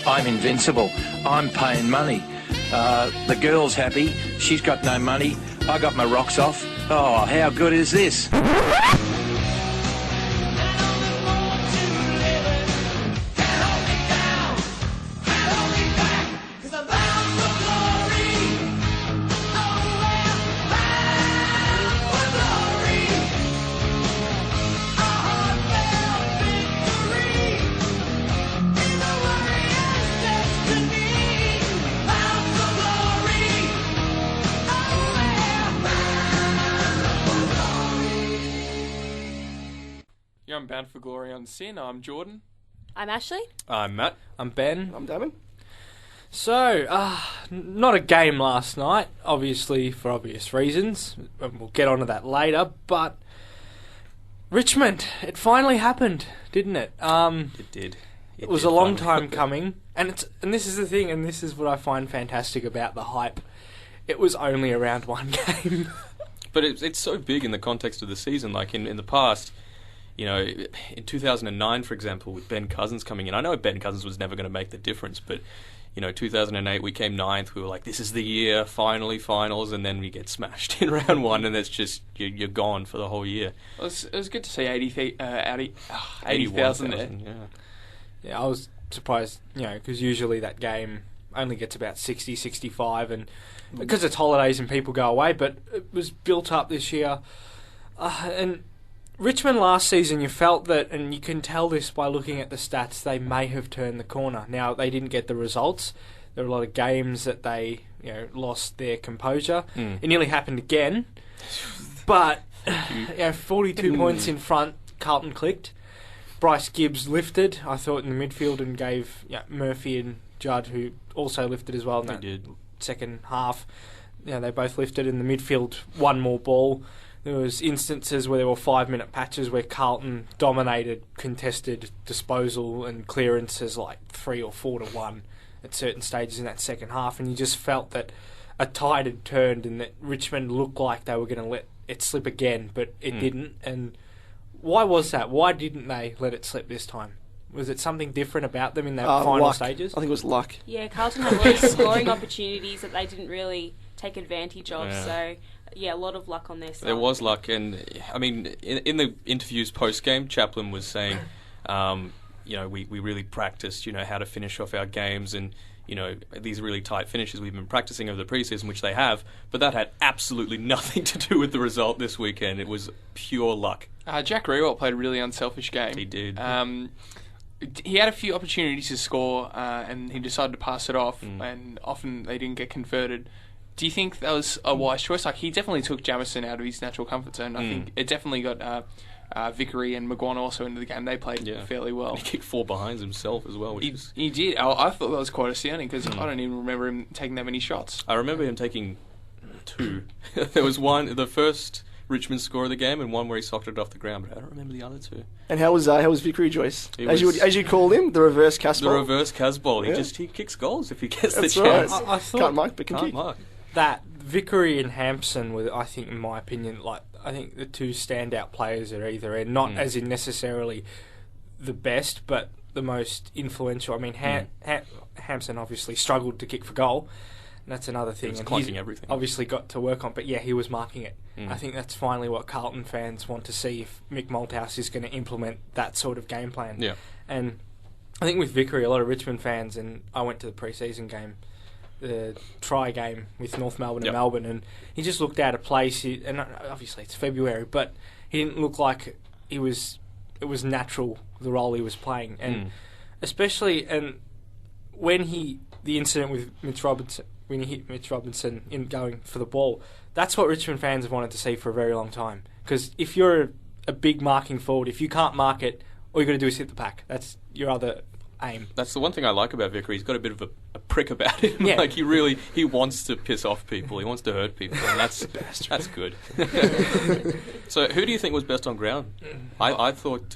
I'm invincible. I'm paying money. The girl's happy. She's got no money. I got my rocks off. Oh, how good is this? I'm Bound for Glory on Sin. I'm Jordan. I'm Ashley. I'm Matt. I'm Ben. I'm Damon. So, not a game last night, obviously for obvious reasons. We'll get onto that later, but Richmond, it finally happened, didn't it? It did. It was a long time coming, and this is the thing, and this is what I find fantastic about the hype. It was only around one game. But it's so big in the context of the season. Like in the past, you know, in 2009, for example, with Ben Cousins coming in, I know Ben Cousins was never going to make the difference, but, you know, 2008, we came ninth. We were like, this is the year, finally, finals, and then we get smashed in round one, and it's just, you're gone for the whole year. It was good to see 80,000 there. Yeah, I was surprised, you know, because usually that game only gets about 60, 65, and because it's holidays and people go away, but it was built up this year. And Richmond last season, you felt that, and you can tell this by looking at the stats, they may have turned the corner. Now, they didn't get the results. There were a lot of games that they, you know, lost their composure. It nearly happened again. But, you know, 42 points in front, Carlton clicked. Bryce Gibbs lifted, I thought, in the midfield and gave Murphy and Judd, who also lifted as well in that second half. You know, they both lifted in the midfield, one more ball. There was instances where there were 5-minute patches where Carlton dominated contested disposal and clearances like 3 or 4 to 1 at certain stages in that second half, and you just felt that a tide had turned and that Richmond looked like they were going to let it slip again, but it didn't. And why was that? Why didn't they let it slip this time? Was it something different about them in that final stages? I think it was luck. Yeah, Carlton had a lot of scoring opportunities that they didn't really take advantage of, so... Yeah, a lot of luck on their side. There was luck, and I mean, in the interviews post-game, Chaplin was saying, you know, we really practiced, you know, how to finish off our games, and, you know, these really tight finishes we've been practicing over the preseason, which they have, but that had absolutely nothing to do with the result this weekend. It was pure luck. Jack Riewoldt played a really unselfish game. He did. He had a few opportunities to score, and he decided to pass it off, and often they didn't get converted. Do you think that was a wise choice? Like, he definitely took Jamison out of his natural comfort zone. I think it definitely got Vickery and McGuan also into the game. They played fairly well. And he kicked 4 behinds himself as well. He did. I thought that was quite astounding because I don't even remember him taking that many shots. I remember him taking 2. There was one, the first Richmond score of the game, and one where he socked it off the ground, but I don't remember the other 2. And how was Vickery, Joyce? As you called him, the reverse Casbolt. The reverse Casbolt. He kicks goals if he gets the chance. Right. I thought can't mark, but can kick. That Vickery and Hampson were, I think, in my opinion, I think the 2 standout players at either end. Not as in necessarily the best, but the most influential. I mean, Hampson obviously struggled to kick for goal, and that's another thing. He was clocking everything. Obviously got to work on, but yeah, he was marking it. I think that's finally what Carlton fans want to see if Mick Malthouse is going to implement that sort of game plan. Yeah. And I think with Vickery, a lot of Richmond fans, and I went to the pre-season game, the try game with North Melbourne and Melbourne, and he just looked out of place. And obviously it's February, but he didn't look like it was natural, the role he was playing. And especially when the incident with Mitch Robinson, when he hit Mitch Robinson in going for the ball, that's what Richmond fans have wanted to see for a very long time. Because if you're a big marking forward, if you can't mark it, all you got to do is hit the pack. That's your other aim. That's the one thing I like about Vickery. He's got a bit of a prick about him. Yeah. Like he wants to piss off people. He wants to hurt people, and that's good. So, who do you think was best on ground? I thought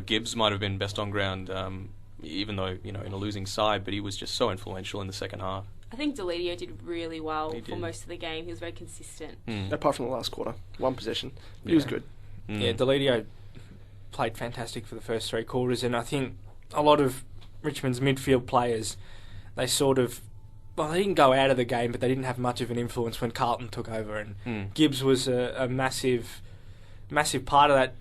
Gibbs might have been best on ground, even though in a losing side, but he was just so influential in the second half. I think Deledio did really well for most of the game. He was very consistent. Apart from the last quarter, 1 possession, he was good. Yeah, Deledio played fantastic for the first 3 quarters, and I think a lot of Richmond's midfield players, they sort of, well, they didn't go out of the game, but they didn't have much of an influence when Carlton took over, and Gibbs was a massive part of that.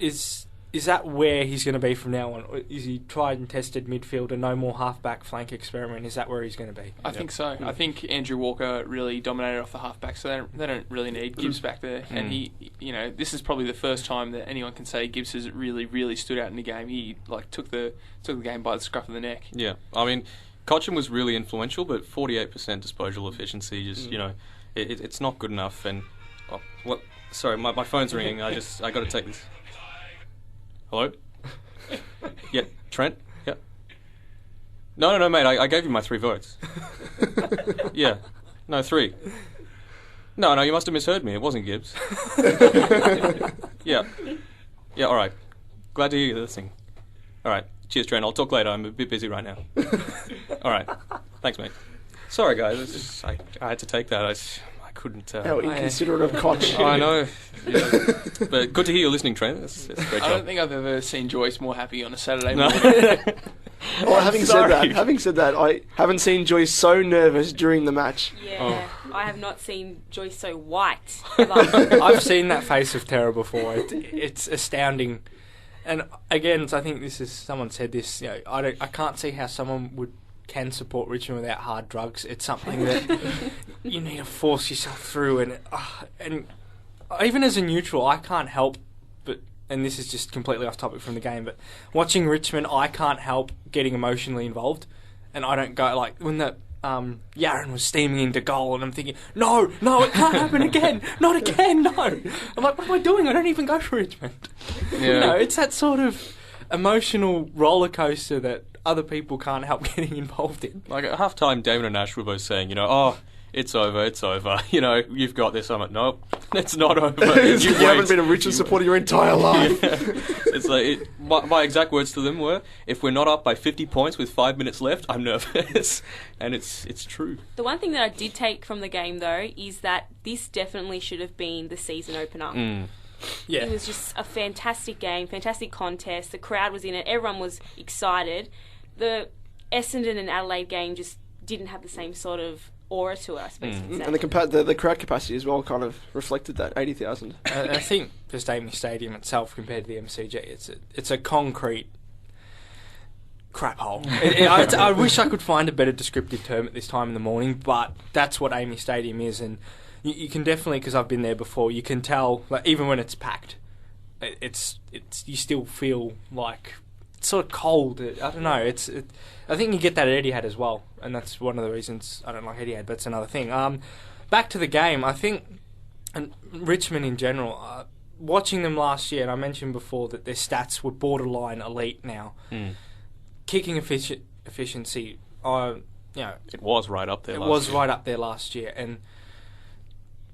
Is that where he's going to be from now on? Is he tried and tested midfielder, no more half-back flank experiment? Is that where he's going to be? I think so. I think Andrew Walker really dominated off the half-back, so they don't really need Gibbs back there. And he, this is probably the first time that anyone can say Gibbs has really, really stood out in the game. He took the game by the scruff of the neck. Yeah, I mean, Concussion was really influential, but 48% disposal efficiency, it's not good enough. And sorry, my phone's ringing. I got to take this. Hello? Yeah, Trent? Yeah. No, mate, I gave you my 3 votes. Yeah. No, 3. No, you must have misheard me. It wasn't Gibbs. Yeah. Yeah, alright. Glad to hear you listening. Alright. Cheers, Trent. I'll talk later. I'm a bit busy right now. Alright. Thanks, mate. Sorry, guys. I had to take that. I couldn't... How inconsiderate of Koch. I know. Yeah. But good to hear you listening, Trent. That's a great job. I don't think I've ever seen Joyce more happy on a Saturday morning. Well, having said that, I haven't seen Joyce so nervous during the match. Yeah, I have not seen Joyce so white. I've seen that face of terror before. It's astounding. And again, I think someone said this. I can't see how someone can support Richmond without hard drugs. It's something that you need to force yourself through, and even as a neutral, I can't help but, and this is just completely off topic from the game, but watching Richmond, I can't help getting emotionally involved, and I don't go like when the Yaron was steaming into goal, and I'm thinking, no, it can't happen again, not again, no. I'm like, what am I doing? I don't even go for Richmond. Yeah. It's that sort of emotional roller coaster that other people can't help getting involved in. Like at half-time, Damon and Ash were both saying, it's over. You've got this. I'm like, nope, it's not over. You haven't been a Richmond supporter your entire life. Yeah. It's like, my exact words to them were, if we're not up by 50 points with 5 minutes left, I'm nervous. And it's true. The one thing that I did take from the game, though, is that this definitely should have been the season opener. Yeah. It was just a fantastic game, fantastic contest. The crowd was in it. Everyone was excited. The Essendon and Adelaide game just didn't have the same sort of aura to it, I suppose. And the crowd capacity as well kind of reflected that, 80,000. I think just Amy Stadium itself compared to the MCG, it's a concrete crap hole. I wish I could find a better descriptive term at this time in the morning, but that's what Amy Stadium is, and you can definitely, because I've been there before, you can tell, like, even when it's packed, it's you still feel like it's sort of cold. I don't know. I think you get that at Etihad as well, and that's one of the reasons I don't like Etihad. But it's another thing. Back to the game. I think, and Richmond in general, watching them last year, and I mentioned before that their stats were borderline elite now. Kicking efficiency, it was right up there. Right up there last year, and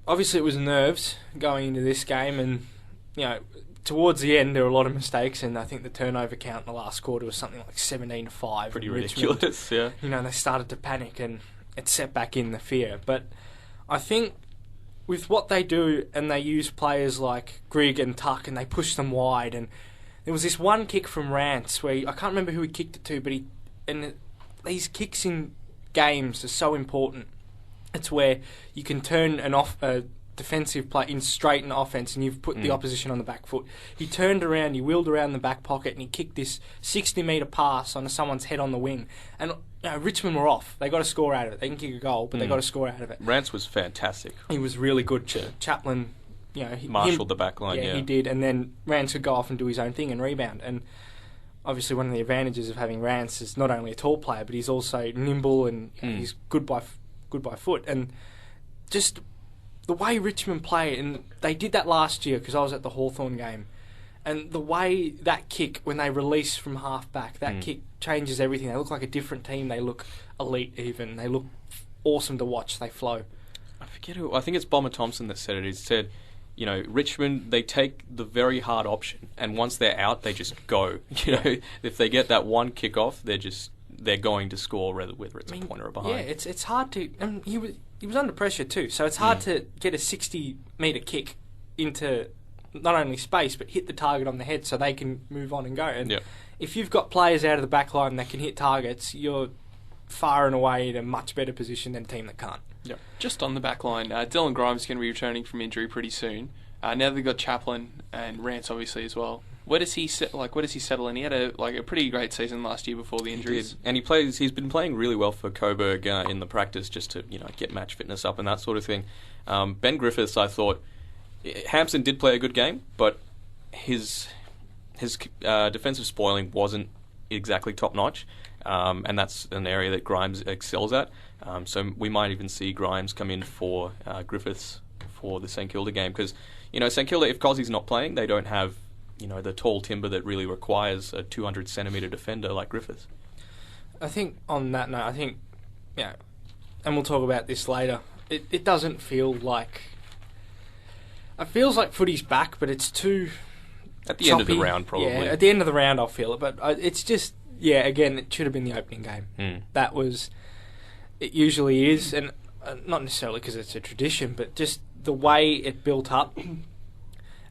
obviously it was nerves going into this game, and towards the end there were a lot of mistakes, and I think the turnover count in the last quarter was something like 17-5. Pretty ridiculous, yeah. They started to panic, and it set back in the fear. But I think with what they do, and they use players like Grigg and Tuck, and they push them wide, and there was this one kick from Rance where I can't remember who he kicked it to, but these kicks in games are so important. It's where you can turn a defensive play in straight in offense, and you've put the opposition on the back foot. He turned around, he wheeled around the back pocket, and he kicked this 60-metre pass onto someone's head on the wing. And Richmond were off. They got a score out of it. They can kick a goal, but they got a score out of it. Rance was fantastic. He was really good. Chaplin, marshalled the back line. Yeah, he did. And then Rance could go off and do his own thing and rebound. And obviously, one of the advantages of having Rance is not only a tall player, but he's also nimble, and he's good by foot. And just the way Richmond play, and they did that last year because I was at the Hawthorn game, and the way that kick, when they release from half back, that kick changes everything. They look like a different team. They look elite even. They look awesome to watch. They flow. I forget who, I think it's Bomber Thompson that said it. He said, Richmond, they take the very hard option, and once they're out, they just go. If they get that one kick off, they're going to score, whether it's a point or a behind. Yeah, it's hard to. And he was under pressure too, so it's hard to get a 60-metre kick into not only space but hit the target on the head so they can move on and go. And if you've got players out of the back line that can hit targets, you're far and away in a much better position than a team that can't. Yep. Just on the back line, Dylan Grimes is going to be returning from injury pretty soon. Now they've got Chaplin and Rance obviously as well. Where does he settle in? He had a pretty great season last year before the injuries. And he's been playing really well for Coburg in the practice, just to get match fitness up and that sort of thing. Ben Griffiths, I thought Hampson did play a good game, but his defensive spoiling wasn't exactly top notch, and that's an area that Grimes excels at. So we might even see Grimes come in for Griffiths for the St Kilda game, because St Kilda, if Cossey's not playing, they don't have the tall timber that really requires a 200 centimetre defender like Griffiths. I think on that note, and we'll talk about this later, it doesn't feel like... It feels like footy's back, but it's too At the choppy. end of the round, probably. Yeah, at the end of the round I'll feel it, but it's just, again, it should have been the opening game. That was... It usually is, and not necessarily because it's a tradition, but just the way it built up, and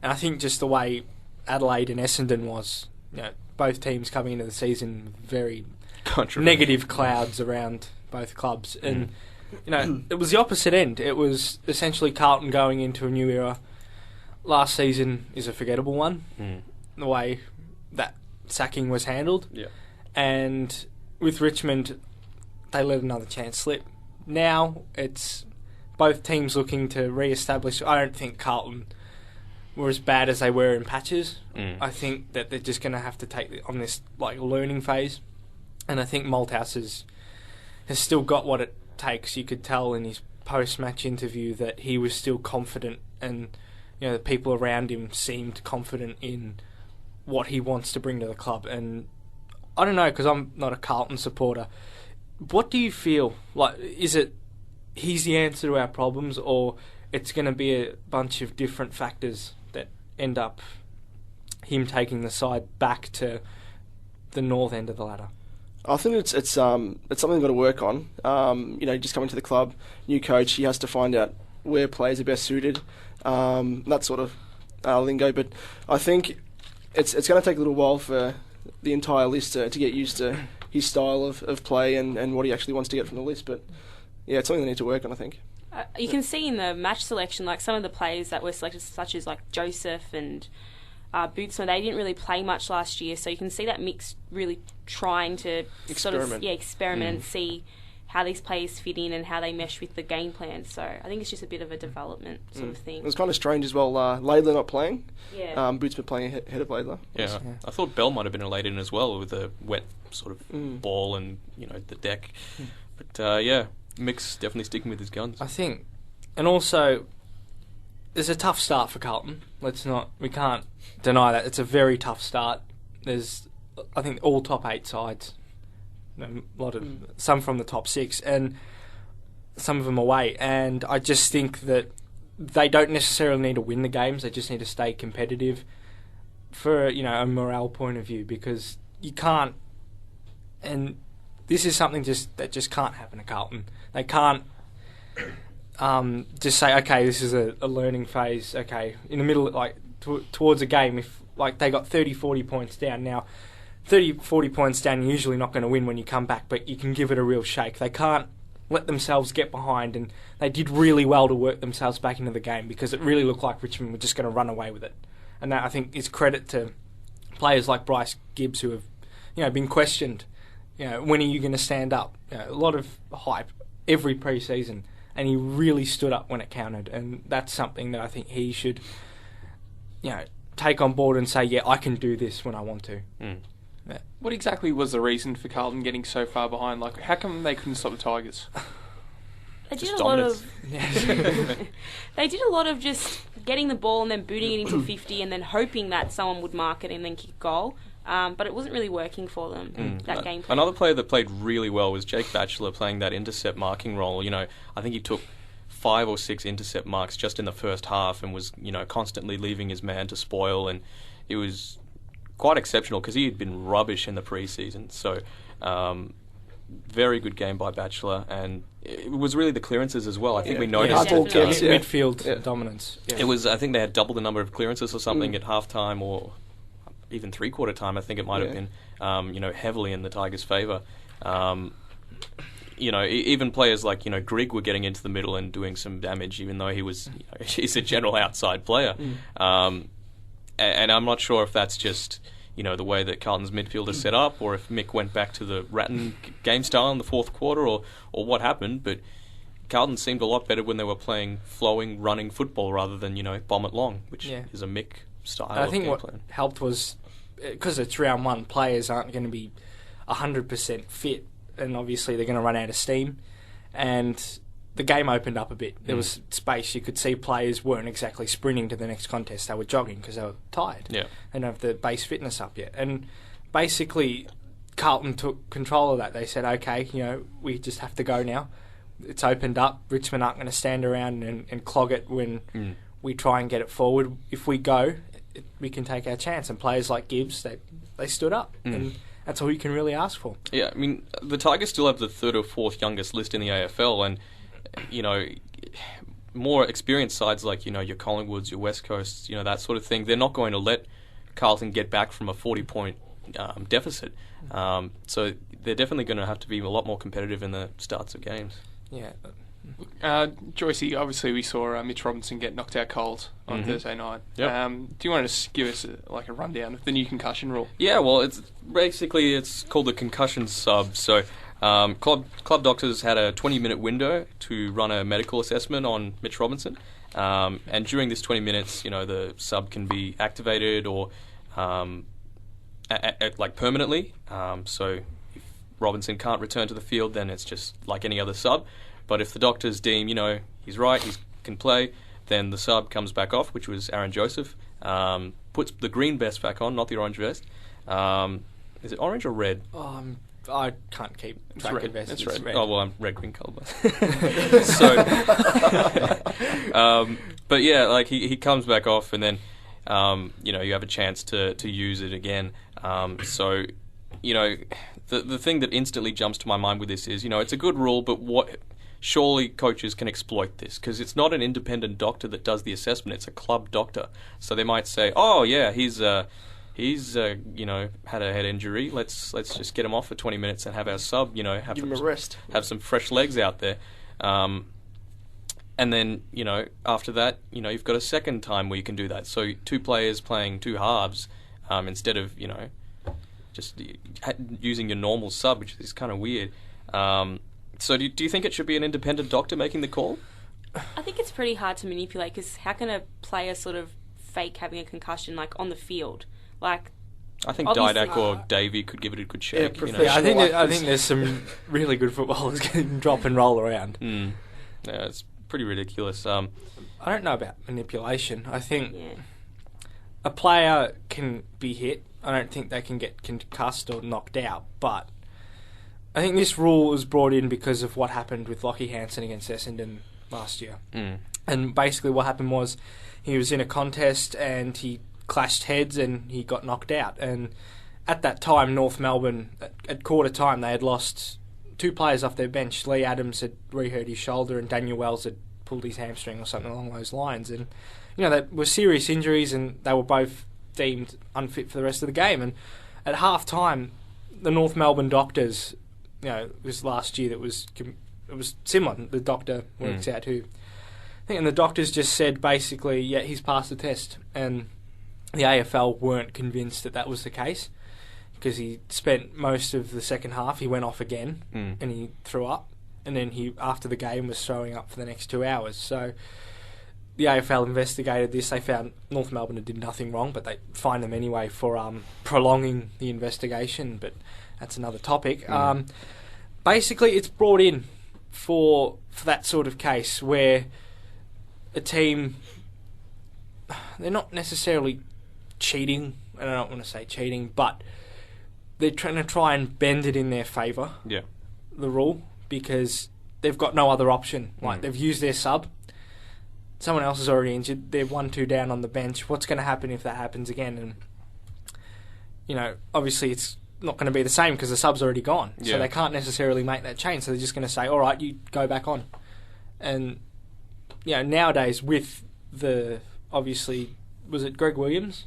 I think just the way Adelaide and Essendon was, both teams coming into the season with very negative clouds around both clubs, and it was the opposite end. It was essentially Carlton going into a new era. Last season is a forgettable one, the way that sacking was handled, and with Richmond, they let another chance slip. Now it's both teams looking to re-establish. I don't think Carlton were as bad as they were in patches. I think that they're just going to have to take on this learning phase, and I think Malthouse has still got what it takes. You could tell in his post-match interview that he was still confident, and the people around him seemed confident in what he wants to bring to the club. And I don't know, because I'm not a Carlton supporter. What do you feel? Is it he's the answer to our problems, or it's going to be a bunch of different factors that end up him taking the side back to the north end of the ladder? I think it's something they've got to work on. Just coming to the club, new coach, he has to find out where players are best suited, that sort of lingo. But I think it's going to take a little while for the entire list to get used to his style of play and what he actually wants to get from the list. But yeah, it's something they need to work on, I think. You can see in the match selection, some of the players that were selected, such as Joseph and Bootsma, they didn't really play much last year, so you can see that mix really trying to experiment and see how these players fit in and how they mesh with the game plan. So I think it's just a bit of a development sort of thing. It was kind of strange as well, Laidler not playing. Yeah. Bootsma playing ahead of Laidler. Yeah. I thought Bell might have been elated in as well with a wet sort of ball and the deck. But Mick's definitely sticking with his guns. I think, and also, there's a tough start for Carlton. We can't deny that. It's a very tough start. There's, I think, all top 8 sides. A lot of some from the top 6, and some of them away. And I just think that they don't necessarily need to win the games. They just need to stay competitive for a morale point of view, because you can't. And this is something that just can't happen at Carlton. They can't just say, okay, this is a learning phase. Okay, in the middle, towards a game, if they got 30, 40 points down now. 30, 40 points down, you're usually not going to win when you come back, but you can give it a real shake. They can't let themselves get behind, and they did really well to work themselves back into the game, because it really looked like Richmond were just going to run away with it. And that, I think, is credit to players like Bryce Gibbs, who have been questioned. When are you going to stand up? A lot of hype every pre-season, and he really stood up when it counted, and that's something that I think he should take on board and say, yeah, I can do this when I want to. Yeah. What exactly was the reason for Carlton getting so far behind? How come they couldn't stop the Tigers? They did a lot of they did a lot of just getting the ball and then booting it into 50 and then hoping that someone would mark it and then kick a goal. But it wasn't really working for them, that game plan. Another player that played really well was Jake Batchelor, playing that intercept marking role. I think he took 5 or 6 intercept marks just in the first half and was, constantly leaving his man to spoil, and it was quite exceptional because he had been rubbish in the pre-season. So, very good game by Batchelor, and it was really the clearances as well. I think we noticed midfield dominance. Yeah. It was. I think they had double the number of clearances or something at halftime, or even three-quarter time, I think it might have been, heavily in the Tigers' favour. Even players like, Grigg were getting into the middle and doing some damage, even though he's a general outside player. And I'm not sure if that's just, the way that Carlton's midfield is set up, or if Mick went back to the Ratton game style in the fourth quarter, or what happened, but Carlton seemed a lot better when they were playing flowing, running football rather than, bomb it long, which is a Mick style I of think game what plan. helped was, because it's round one, players aren't going to be 100% fit, and obviously they're going to run out of steam, and the game opened up a bit. There was space. You could see players weren't exactly sprinting to the next contest. They were jogging because they were tired. Yeah. They don't have the base fitness up yet. And basically, Carlton took control of that. They said, okay, we just have to go now. It's opened up. Richmond aren't going to stand around and clog it when we try and get it forward. If we go, we can take our chance. And players like Gibbs, they stood up. And that's all you can really ask for. Yeah, I mean, the Tigers still have the third or fourth youngest list in the AFL, and more experienced sides like, your Collingwoods, your West Coasts, that sort of thing, they're not going to let Carlton get back from a 40-point deficit. So they're definitely going to have to be a lot more competitive in the starts of games. Yeah. Joycey, obviously we saw Mitch Robinson get knocked out cold on Thursday night. Yep. Do you want to just give us a rundown of the new concussion rule? Yeah, well, it's called the concussion sub. So club doctors had a 20-minute window to run a medical assessment on Mitch Robinson, and during this 20 minutes, the sub can be activated or permanently. So if Robinson can't return to the field, then it's just like any other sub. But if the doctors deem, he's right, he can play, then the sub comes back off, which was Aaron Joseph, puts the green vest back on, not the orange vest. Is it orange or red? I can't keep track of vests. That's red. Red. Oh, well, I'm red-green colourblind. But yeah, he comes back off, and then, you have a chance to use it again. The thing that instantly jumps to my mind with this is, it's a good rule, but surely coaches can exploit this, because it's not an independent doctor that does the assessment, it's a club doctor. So they might say, oh yeah, he's had a head injury, let's just get him off for 20 minutes and have our sub, give him a rest, have some fresh legs out there. And then, after that, you've got a second time where you can do that. So two players playing two halves, instead of, just using your normal sub, which is kind of weird. So do you think it should be an independent doctor making the call? I think it's pretty hard to manipulate, because how can a player sort of fake having a concussion on the field? I think Didac or Davey could give it a good shake. I think there's some really good footballers can drop and roll around. Yeah, it's pretty ridiculous. I don't know about manipulation. I think a player can be hit. I don't think they can get concussed or knocked out, but I think this rule was brought in because of what happened with Lockie Hansen against Essendon last year. And basically what happened was he was in a contest and he clashed heads and he got knocked out. And at that time, North Melbourne, at quarter time, they had lost two players off their bench. Lee Adams had re-hurt his shoulder and Daniel Wells had pulled his hamstring or something along those lines. And, that were serious injuries and they were both deemed unfit for the rest of the game. And at half-time, the North Melbourne doctors, it was last year it was similar. The doctor works out who. And the doctors just said basically, yeah, he's passed the test. And the AFL weren't convinced that was the case, because he spent most of the second half, he went off again and he threw up. And then he, after the game, was throwing up for the next 2 hours. So the AFL investigated this. They found North Melbourne did nothing wrong, but they fined them anyway for prolonging the investigation. But that's another topic. Basically, it's brought in for that sort of case where a team, they're not necessarily cheating. I don't want to say cheating, but they're trying to try and bend it in their favour. Yeah, the rule, because they've got no other option. They've used their sub. Someone else is already injured. They're 1-2 down on the bench. What's going to happen if that happens again? And obviously it's not going to be the same because the sub's already gone. Yeah. So they can't necessarily make that change. So they're just going to say, all right, you go back on. And nowadays with the, obviously, was it Greg Williams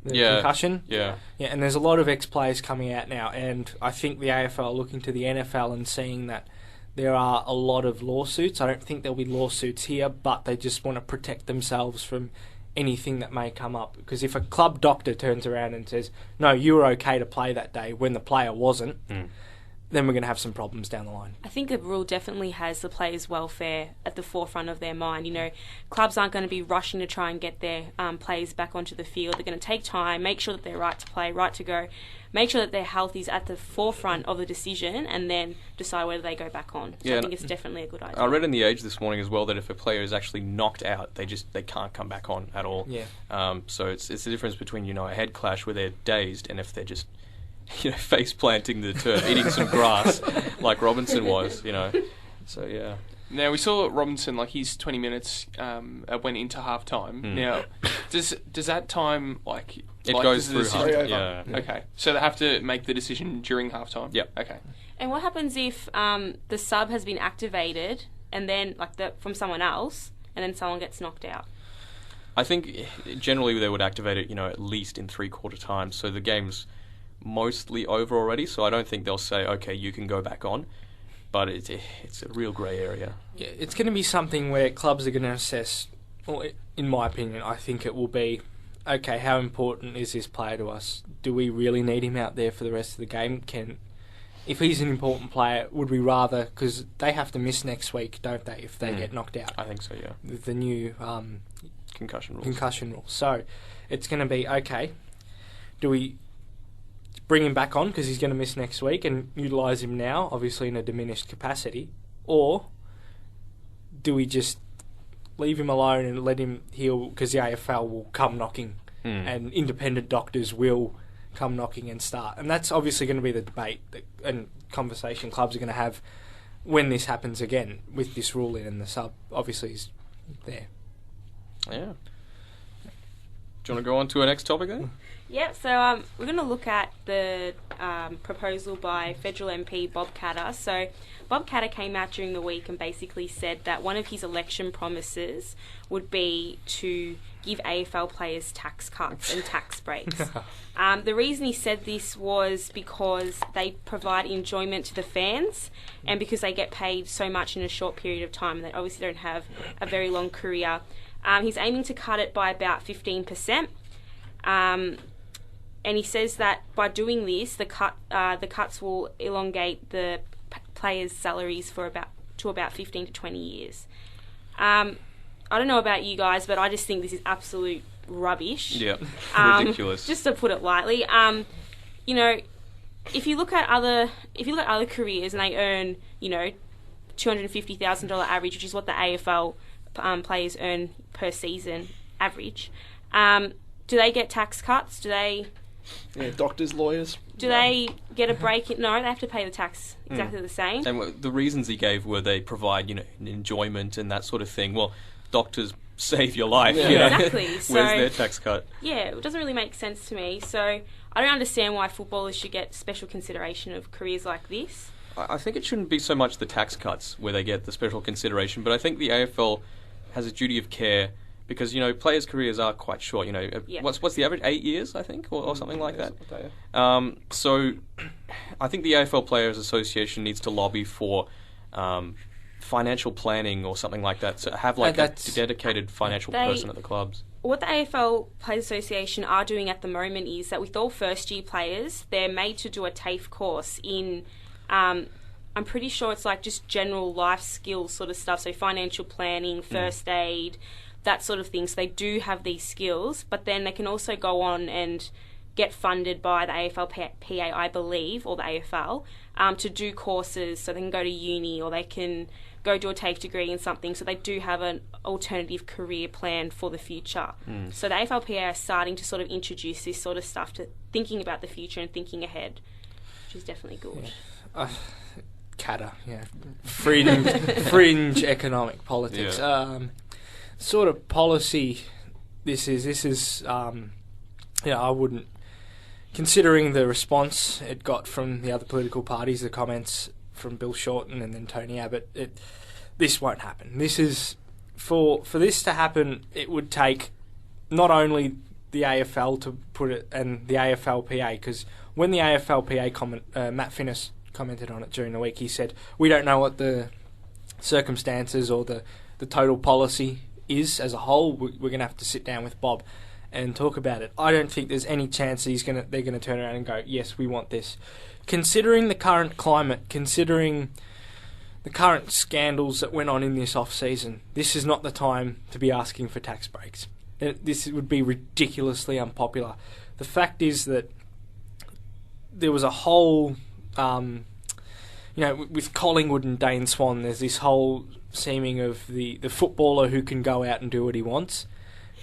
the Yeah. concussion. Yeah. Yeah, and there's a lot of ex-players coming out now, and I think the AFL are looking to the NFL and seeing that there are a lot of lawsuits. I don't think there'll be lawsuits here, but they just want to protect themselves from anything that may come up. Because if a club doctor turns around and says, no, you were okay to play that day when the player wasn't, then we're going to have some problems down the line. I think the rule definitely has the players' welfare at the forefront of their mind. You know, clubs aren't going to be rushing to try and get their players back onto the field. They're going to take time, make sure that they're right to play, right to go, make sure that their health is at the forefront of the decision, and then decide whether they go back on. So Yeah, I think it's definitely a good idea. I read in the Age this morning as well that if a player is actually knocked out, they can't come back on at all. Yeah. So it's the difference between, you know, a head clash where they're dazed and if they're just, you know, face planting the turf, eating some grass like Robinson was, you know. So yeah. Now we saw Robinson, like his 20 minutes went into half time. Now, does that time It goes through half time. yeah. Okay, so they have to make the decision during half time. Yep. Okay. And what happens if the sub has been activated and then from someone else, and then someone gets knocked out? I think generally they would activate it, you know, at least in 3/4 time, so the game's mostly over already. So I don't think they'll say, okay, you can go back on. But it's a real grey area. Yeah, it's going to be something where clubs are going to assess, or in my opinion, I think it will be, okay, how important is this player to us? Do we really need him out there for the rest of the game? If he's an important player, would we rather, because they have to miss next week, don't they, if they get knocked out? I think so, yeah. With the new Concussion rules. So it's going to be, okay, do we bring him back on because he's going to miss next week and utilise him now, obviously in a diminished capacity, or do we just leave him alone and let him heal because the AFL will come knocking and independent doctors will come knocking and start? And that's obviously going to be the debate and conversation clubs are going to have when this happens again with this rule in, and the sub obviously is there. Yeah. Do you want to go on to our next topic then? Yeah, so we're going to look at the proposal by federal MP Bob Katter. So Bob Katter came out during the week and basically said that one of his election promises would be to give AFL players tax cuts and tax breaks. The reason he said this was because they provide enjoyment to the fans and because they get paid so much in a short period of time and they obviously don't have a very long career. He's aiming to cut it by about 15%. And he says that by doing this, the cuts will elongate the players' salaries for about 15 to 20 years. I don't know about you guys, but I just think this is absolute rubbish. Yeah, ridiculous. Just to put it lightly, you know, if you look at other careers and they earn, you know, $250,000 average, which is what the AFL players earn per season average. Do they get tax cuts? Do they? Yeah, doctors, lawyers. Do they get a break? No, they have to pay the tax exactly the same. And the reasons he gave were they provide, you know, enjoyment and that sort of thing. Well, doctors save your life. Yeah. You know? Exactly. So, where's their tax cut? Yeah, it doesn't really make sense to me. So I don't understand why footballers should get special consideration of careers like this. I think it shouldn't be so much the tax cuts where they get the special consideration, but I think the AFL has a duty of care because, you know, players' careers are quite short. You know, what's the average? 8 years, I think, or something like that. So I think the AFL Players Association needs to lobby for financial planning or something like that. So have like a dedicated financial person at the clubs. What the AFL Players Association are doing at the moment is that with all first-year players, they're made to do a TAFE course in, I'm pretty sure it's like just general life skills sort of stuff, so financial planning, first aid, that sort of thing. So they do have these skills, but then they can also go on and get funded by the AFLPA, I believe, or the AFL, to do courses so they can go to uni or they can go do a TAFE degree in something. So they do have an alternative career plan for the future. So the AFLPA are starting to sort of introduce this sort of stuff to thinking about the future and thinking ahead, which is definitely good. Yeah. Katter, yeah. Fringe economic politics. Yeah. Sort of policy this is I wouldn't, considering the response it got from the other political parties, the comments from Bill Shorten and then Tony Abbott, this won't happen. This is, for this to happen, it would take not only the AFL to put it, and the AFLPA, because when the AFLPA Matt Finnis commented on it during the week, he said, we don't know what the circumstances or the total policy is as a whole. We're going to have to sit down with Bob and talk about it. I don't think there's any chance they're going to turn around and go, yes, we want this. Considering the current climate, considering the current scandals that went on in this off-season, this is not the time to be asking for tax breaks. This would be ridiculously unpopular. The fact is that there was a whole, with Collingwood and Dane Swan, there's this whole seeming of the footballer who can go out and do what he wants.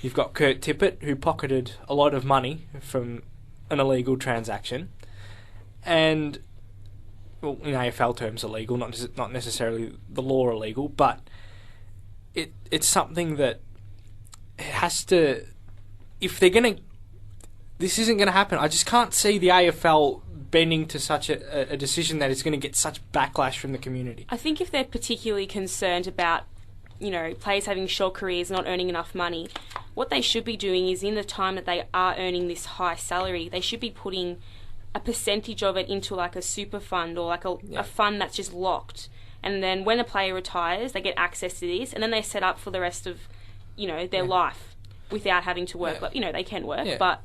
You've got Kurt Tippett, who pocketed a lot of money from an illegal transaction. And, well, in AFL terms, illegal, not necessarily the law illegal, but it's something that has to... If they're going to... This isn't going to happen. I just can't see the AFL bending to such a decision that it's going to get such backlash from the community. I think if they're particularly concerned about, players having short careers, not earning enough money, what they should be doing is in the time that they are earning this high salary, they should be putting a percentage of it into like a super fund or like a fund that's just locked. And then when a player retires, they get access to this, and then they're set up for the rest of, their life without having to work. Like, they can work, but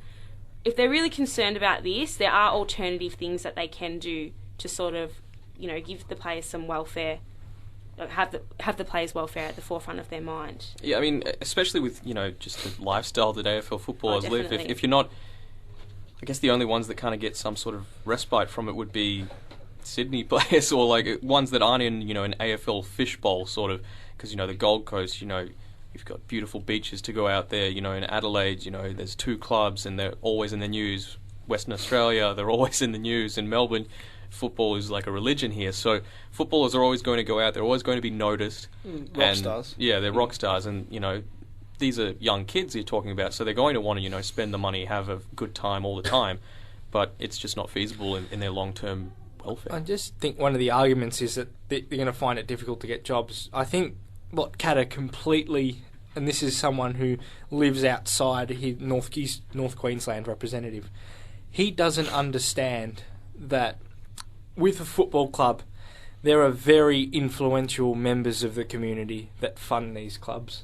if they're really concerned about this, there are alternative things that they can do to sort of, give the players some welfare, have the players' welfare at the forefront of their mind. Yeah, I mean, especially with, just the lifestyle that AFL footballers live. If you're not... I guess the only ones that kind of get some sort of respite from it would be Sydney players or like ones that aren't in, an AFL fishbowl sort of, because, the Gold Coast, you've got beautiful beaches to go out there, in Adelaide, there's 2 clubs and they're always in the news. Western Australia, they're always in the news. In Melbourne, football is like a religion here. So footballers are always going to go out, they're always going to be noticed. Rock stars. Yeah, they're rock stars and, these are young kids you're talking about, so they're going to want to, spend the money, have a good time all the time, but it's just not feasible in their long-term welfare. I just think one of the arguments is that they're going to find it difficult to get jobs. I think what Katter completely, and this is someone who lives outside, he's North Queensland representative, he doesn't understand that with a football club, there are very influential members of the community that fund these clubs,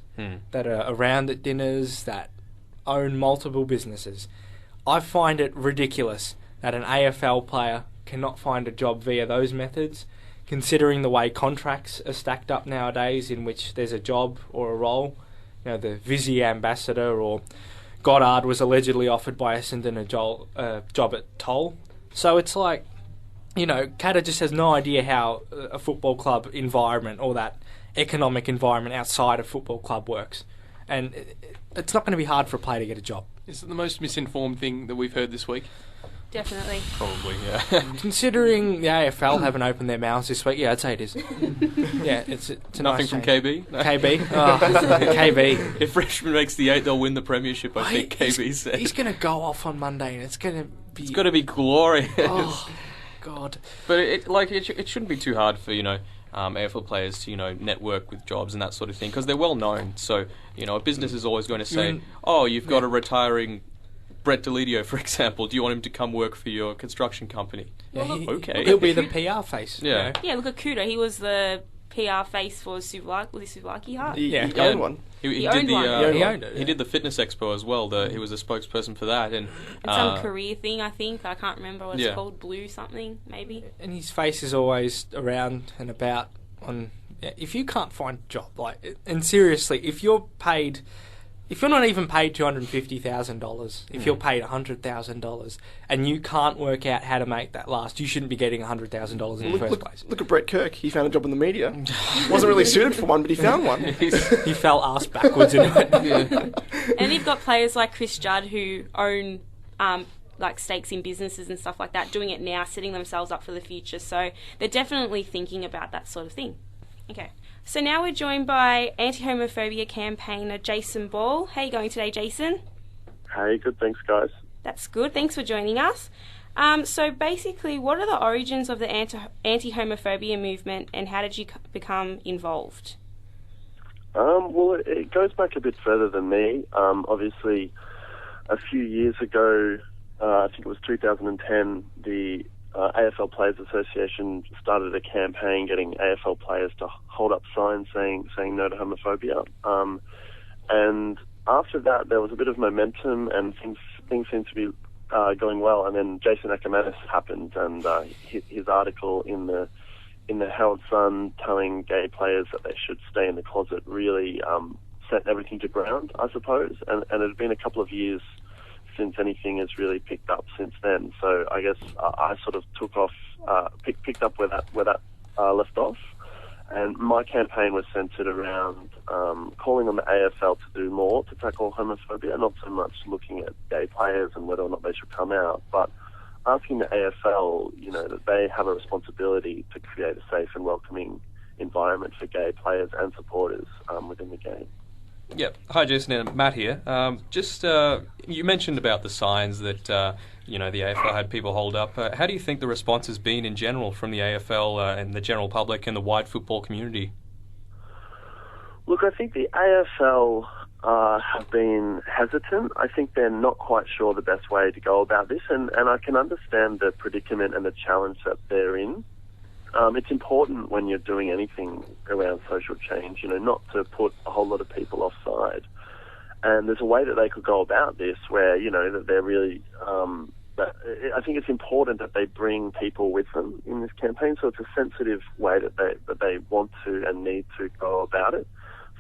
that are around at dinners, that own multiple businesses. I find it ridiculous that an AFL player cannot find a job via those methods, considering the way contracts are stacked up nowadays in which there's a job or a role. The Visi ambassador or Goddard was allegedly offered by Essendon a job at Toll. So it's like, Katter just has no idea how a football club environment or that economic environment outside a football club works. And it's not going to be hard for a player to get a job. Is it the most misinformed thing that we've heard this week? Definitely. Probably, yeah. Considering the AFL haven't opened their mouths this week, I'd say it is. Yeah, it's a Nothing nice from change. KB? No. KB? Oh, KB. If Richmond makes the 8, they'll win the premiership, I think KB said. He's going to go off on Monday and it's going to be... It's going to be glorious. Oh, God. But it shouldn't be too hard for, AFL players to, network with jobs and that sort of thing, because they're well known. So, a business is always going to say, you've got a retiring Brett Delidio, for example. Do you want him to come work for your construction company? Yeah, okay. He'll be the PR face. Yeah. Yeah, look at Kuda. He was the PR face for Souvlaki Heart. He owned one. He owned one. He owned it. He did the Fitness Expo as well. He was a spokesperson for that. And it's some career thing, I think. I can't remember what it's called. Blue something, maybe. And his face is always around and about on... if you can't find a job, and seriously, if you're not even paid $250,000, if you're paid $100,000 and you can't work out how to make that last, you shouldn't be getting $100,000 in the first place. Look at Brett Kirk. He found a job in the media. Wasn't really suited for one, but he found one. He fell ass backwards into it. And you've got players like Chris Judd who own stakes in businesses and stuff like that, doing it now, setting themselves up for the future. So they're definitely thinking about that sort of thing. Okay. So now we're joined by anti-homophobia campaigner Jason Ball. How are you going today, Jason? Hey, good, thanks, guys. That's good. Thanks for joining us. So basically, what are the origins of the anti-homophobia movement and how did you become involved? Well, it goes back a bit further than me. Obviously, a few years ago, I think it was 2010, the AFL Players Association started a campaign getting AFL players to hold up signs saying no to homophobia. And after that, there was a bit of momentum, and things seemed to be going well. And then Jason Ackermanis happened, and his article in the Herald Sun telling gay players that they should stay in the closet really set everything to ground, I suppose. And it had been a couple of years since anything has really picked up since then. So I guess I sort of took off, picked up where that left off. And my campaign was centred around calling on the AFL to do more to tackle homophobia, not so much looking at gay players and whether or not they should come out, but asking the AFL, that they have a responsibility to create a safe and welcoming environment for gay players and supporters within the game. Yep. Hi, Jason and Matt here. You mentioned about the signs that the AFL had people hold up. How do you think the response has been in general from the AFL and the general public and the wide football community? Look, I think the AFL have been hesitant. I think they're not quite sure the best way to go about this, and I can understand the predicament and the challenge that they're in. It's important when you're doing anything around social change, not to put a whole lot of people offside. And there's a way that they could go about this where, that they're really... I think it's important that they bring people with them in this campaign, so it's a sensitive way that they want to and need to go about it.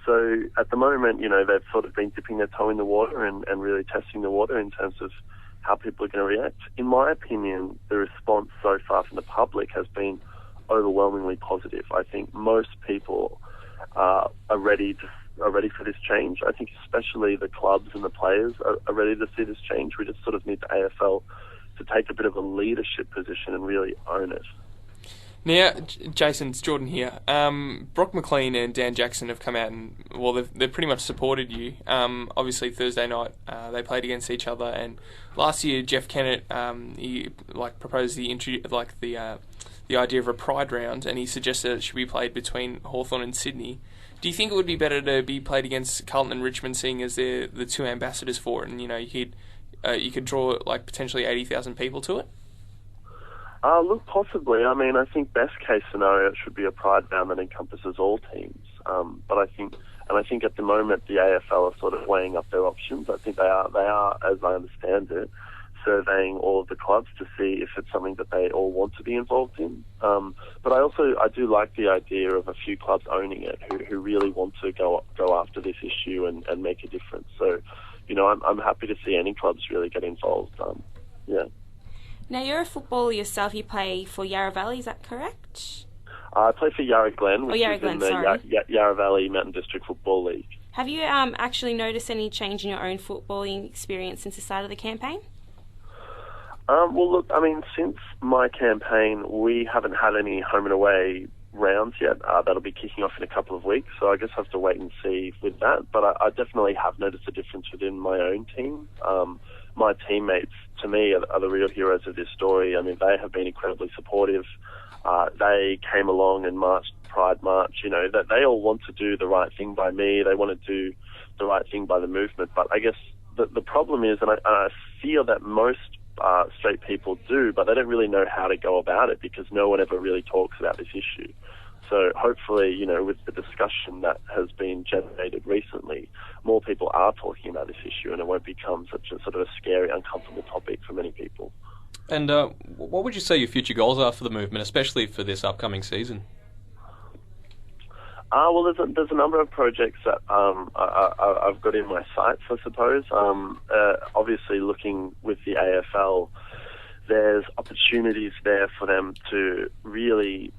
So at the moment, they've sort of been dipping their toe in the water and really testing the water in terms of how people are going to react. In my opinion, the response so far from the public has been overwhelmingly positive. I think most people are ready for this change. I think especially the clubs and the players are ready to see this change. We just sort of need the AFL to take a bit of a leadership position and really own it. Now, Jason, it's Jordan here. Brock McLean and Dan Jackson have come out and, they've pretty much supported you. Obviously, Thursday night they played against each other, and last year Jeff Kennett he proposed the idea of a pride round, and he suggested it should be played between Hawthorn and Sydney. Do you think it would be better to be played against Carlton and Richmond, seeing as they're the two ambassadors for it, and you could draw potentially 80,000 people to it? Look, possibly. I mean, I think best case scenario it should be a pride round that encompasses all teams. But I think at the moment the AFL are sort of weighing up their options. I think they are, as I understand it, surveying all of the clubs to see if it's something that they all want to be involved in. But I do like the idea of a few clubs owning it who really want to go after this issue and make a difference. So, I'm happy to see any clubs really get involved. Yeah. Now, you're a footballer yourself. You play for Yarra Valley, is that correct? I play for Yarra Glen, which is in the Yarra Valley Mountain District Football League. Have you actually noticed any change in your own footballing experience since the start of the campaign? Well, look, I mean, since my campaign, we haven't had any home and away rounds yet. That'll be kicking off in a couple of weeks, so I guess I have to wait and see with that. But I definitely have noticed a difference within my own team. My teammates, to me, are the real heroes of this story. I mean, they have been incredibly supportive. They came along and marched Pride March. That they all want to do the right thing by me. They want to do the right thing by the movement. But I guess the problem is, and I feel that most straight people do, but they don't really know how to go about it because no one ever really talks about this issue. So hopefully, with the discussion that has been generated recently, more people are talking about this issue and it won't become such a sort of a scary, uncomfortable topic for many people. And what would you say your future goals are for the movement, especially for this upcoming season? Well, there's a number of projects that I've got in my sights, I suppose. Obviously, looking with the AFL, there's opportunities there for them to really,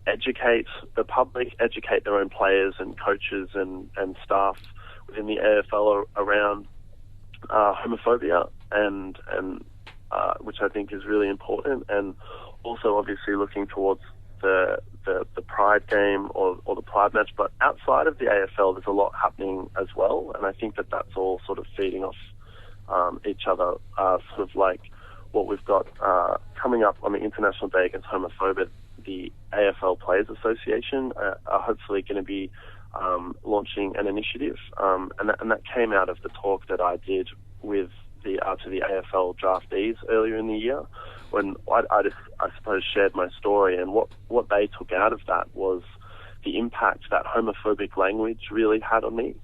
educate the public, educate their own players and coaches and staff within the AFL around homophobia and which I think is really important, and also obviously looking towards the Pride game or the Pride match. But outside of the AFL, there's a lot happening as well, and I think that's all sort of feeding off each other, sort of like what we've got coming up on the International Day Against Homophobia. The AFL Players Association are hopefully going to be launching an initiative, and that came out of the talk that I did with to the AFL draftees earlier in the year, when I suppose shared my story, and what they took out of that was the impact that homophobic language really had on me.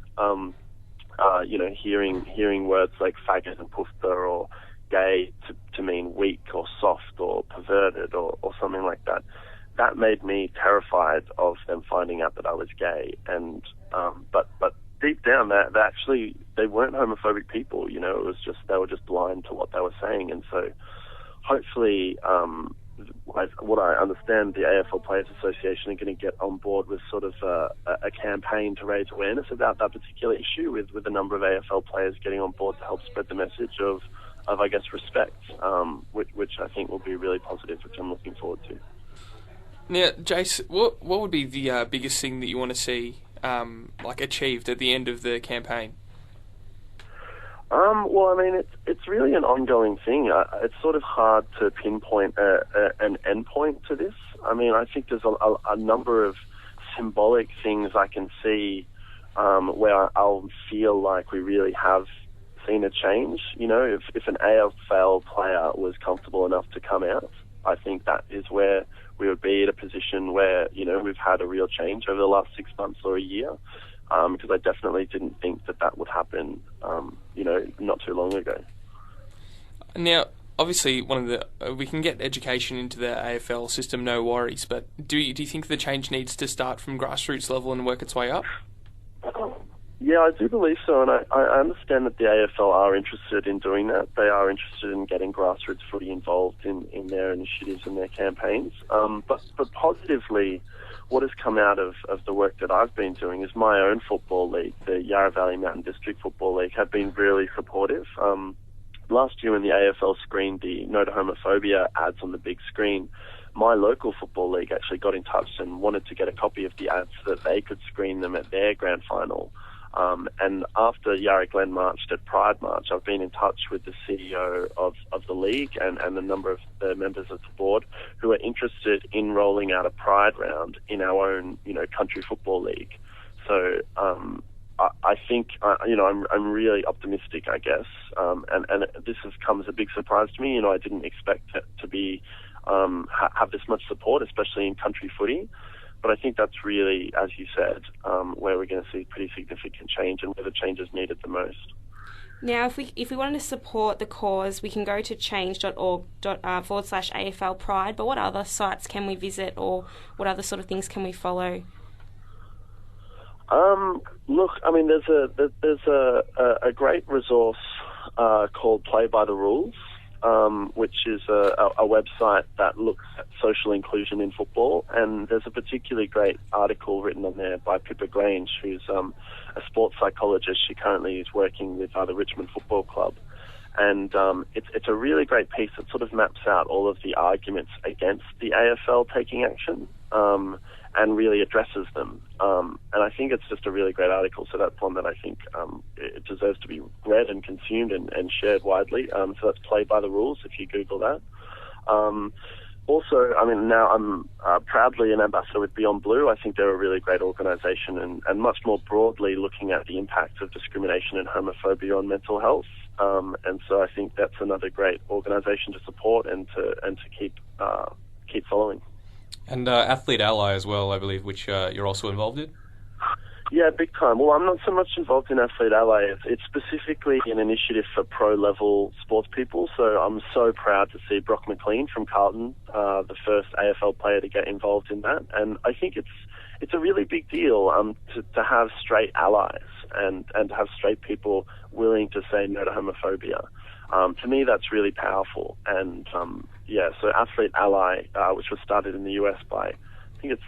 Hearing words like faggot and pufta or gay to mean weak or soft or perverted or something like that. That made me terrified of them finding out that I was gay. And but deep down, they weren't homophobic people. It was just they were just blind to what they were saying. And so, hopefully, what I understand, the AFL Players Association are going to get on board with sort of a campaign to raise awareness about that particular issue, with a number of AFL players getting on board to help spread the message of I guess, respect, which I think will be really positive, which I'm looking forward to. Now, Jace, what would be the biggest thing that you want to see achieved at the end of the campaign? Well, I mean, it's really an ongoing thing. It's sort of hard to pinpoint an endpoint to this. I mean, I think there's a number of symbolic things I can see where I'll feel like we really have seen a change. If an AFL player was comfortable enough to come out, I think that is where we would be at a position where, we've had a real change over the last 6 months or a year. Because I definitely didn't think that would happen, not too long ago. Now, obviously, we can get education into the AFL system, no worries. But do you think the change needs to start from grassroots level and work its way up? Yeah, I do believe so, and I understand that the AFL are interested in doing that. They are interested in getting grassroots footy involved in their initiatives and their campaigns. But positively, what has come out of the work that I've been doing is my own football league, the Yarra Valley Mountain District Football League, have been really supportive. Last year when the AFL screened the no to homophobia ads on the big screen, my local football league actually got in touch and wanted to get a copy of the ads so that they could screen them at their grand final. And after Yarra Glen marched at Pride March, I've been in touch with the CEO of the league and a number of the members of the board who are interested in rolling out a Pride round in our own, country football league. So I think, I'm really optimistic, I guess. And this has come as a big surprise to me. I didn't expect it to be have this much support, especially in country footy. But I think that's really, as you said, where we're going to see pretty significant change and where the change is needed the most. Now, if we wanted to support the cause, we can go to change.org/AFL Pride. But what other sites can we visit, or what other sort of things can we follow? Look, I mean, there's a great resource called Play by the Rules. Which is a website that looks at social inclusion in football, and there's a particularly great article written on there by Pippa Grange, who's a sports psychologist. She currently is working with the Richmond Football Club, and it's a really great piece that sort of maps out all of the arguments against the AFL taking action, and really addresses them. And I think it's just a really great article, so that's one that I think it deserves to be read and consumed and shared widely. So that's Play by the Rules, if you Google that. Also, I mean, now I'm proudly an ambassador with Beyond Blue. I think they're a really great organisation and much more broadly looking at the impact of discrimination and homophobia on mental health. And so I think that's another great organisation to support and to keep following. And Athlete Ally as well, I believe, which you're also involved in? Yeah, big time. Well, I'm not so much involved in Athlete Ally. It's specifically an initiative for pro-level sports people. So I'm so proud to see Brock McLean from Carlton, the first AFL player to get involved in that. And I think it's a really big deal to have straight allies and to have straight people willing to say no to homophobia. To me, that's really powerful. And so Athlete Ally, which was started in the US by, I think it's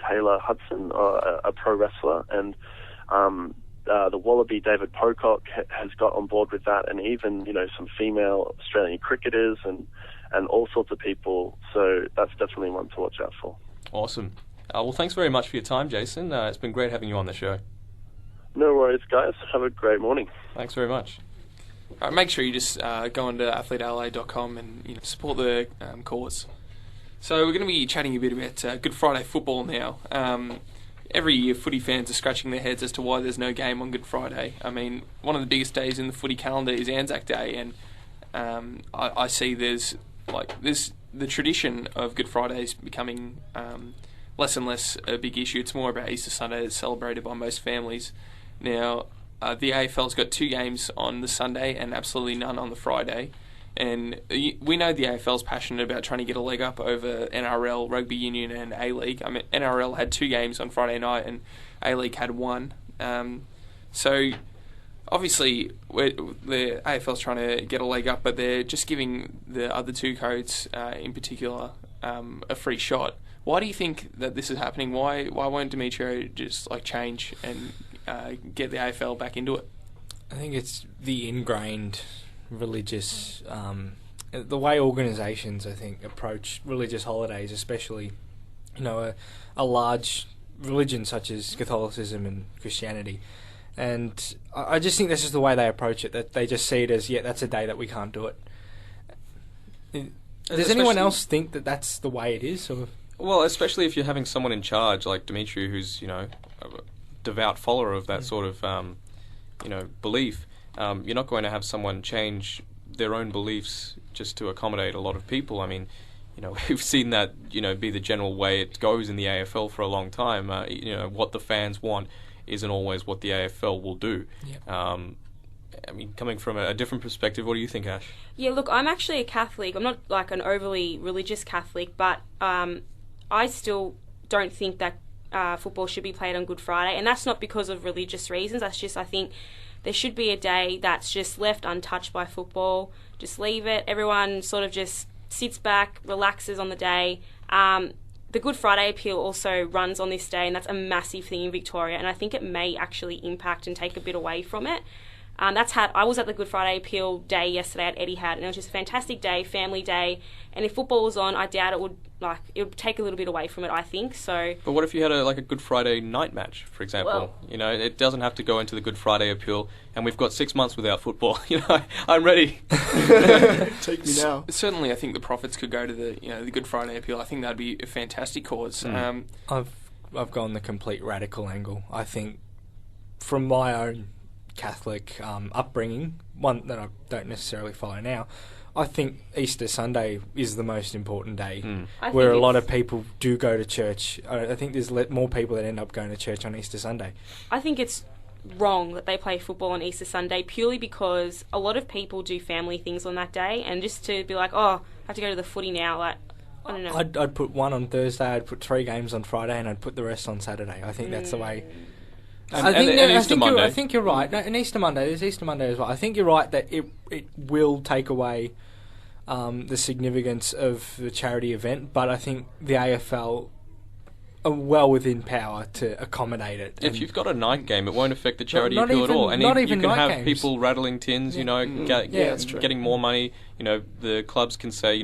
Taylor Hudson, a pro wrestler, and the Wallaby David Pocock has got on board with that, and even some female Australian cricketers and all sorts of people. So that's definitely one to watch out for. Awesome. Well, thanks very much for your time, Jason. It's been great having you on the show. No worries, guys. Have a great morning. Thanks very much. All right, make sure you just go onto athleteally.com and support the cause. So we're going to be chatting a bit about Good Friday football now. every year footy fans are scratching their heads as to why there's no game on Good Friday. I mean, one of the biggest days in the footy calendar is Anzac Day, and I see there's the tradition of Good Fridays becoming less and less a big issue. It's more about Easter Sunday that's celebrated by most families. Now, the AFL's got 2 games on the Sunday and absolutely none on the Friday. And we know the AFL's passionate about trying to get a leg up over NRL, Rugby Union and A-League. I mean, NRL had 2 games on Friday night and A-League had 1. So, obviously, the AFL's trying to get a leg up, but they're just giving the other 2 codes, in particular, a free shot. Why do you think that this is happening? Why won't Demetrio just change and get the AFL back into it? I think it's the ingrained religious, the way organisations, I think, approach religious holidays, especially, a large religion such as Catholicism and Christianity. And I just think that's just the way they approach it, that they just see it as, that's a day that we can't do it. Does anyone else think that that's the way it is? Or? Well, especially if you're having someone in charge like Demetrio, who's, a devout follower of that sort of, belief. You're not going to have someone change their own beliefs just to accommodate a lot of people. I mean, we've seen that, be the general way it goes in the AFL for a long time. What the fans want isn't always what the AFL will do. Yep. I mean, coming from a different perspective, what do you think, Ash? Yeah, look, I'm actually a Catholic. I'm not an overly religious Catholic, but I still don't think that football should be played on Good Friday, and that's not because of religious reasons. That's just, I think, there should be a day that's just left untouched by football. Just leave it. Everyone sort of just sits back, relaxes on the day. The Good Friday appeal also runs on this day, and that's a massive thing in Victoria, and I think it may actually impact and take a bit away from it. I was at the Good Friday appeal day yesterday at Etihad, and it was just a fantastic day, family day. And if football was on, I doubt it would take a little bit away from it, I think. So. But what if you had a Good Friday night match, for example? Well, it doesn't have to go into the Good Friday appeal, and we've got 6 months without football. I'm ready. Take me now. Certainly, I think the profits could go to the Good Friday appeal. I think that'd be a fantastic cause. I've gone the complete radical angle. I think from my own Catholic upbringing, one that I don't necessarily follow now, I think Easter Sunday is the most important day where a lot of people do go to church. I think there's more people that end up going to church on Easter Sunday. I think it's wrong that they play football on Easter Sunday purely because a lot of people do family things on that day, and just to be like, I have to go to the footy now, I don't know. I'd put 1 on Thursday, I'd put 3 games on Friday, and I'd put the rest on Saturday. I think that's the way. I think you're right. No, and Easter Monday, there's Easter Monday as well. I think you're right that it will take away the significance of the charity event, but I think the AFL are well within power to accommodate it. If you've got a night game, it won't affect the charity appeal at all. And you can have games. People rattling tins, getting more money. The clubs can say,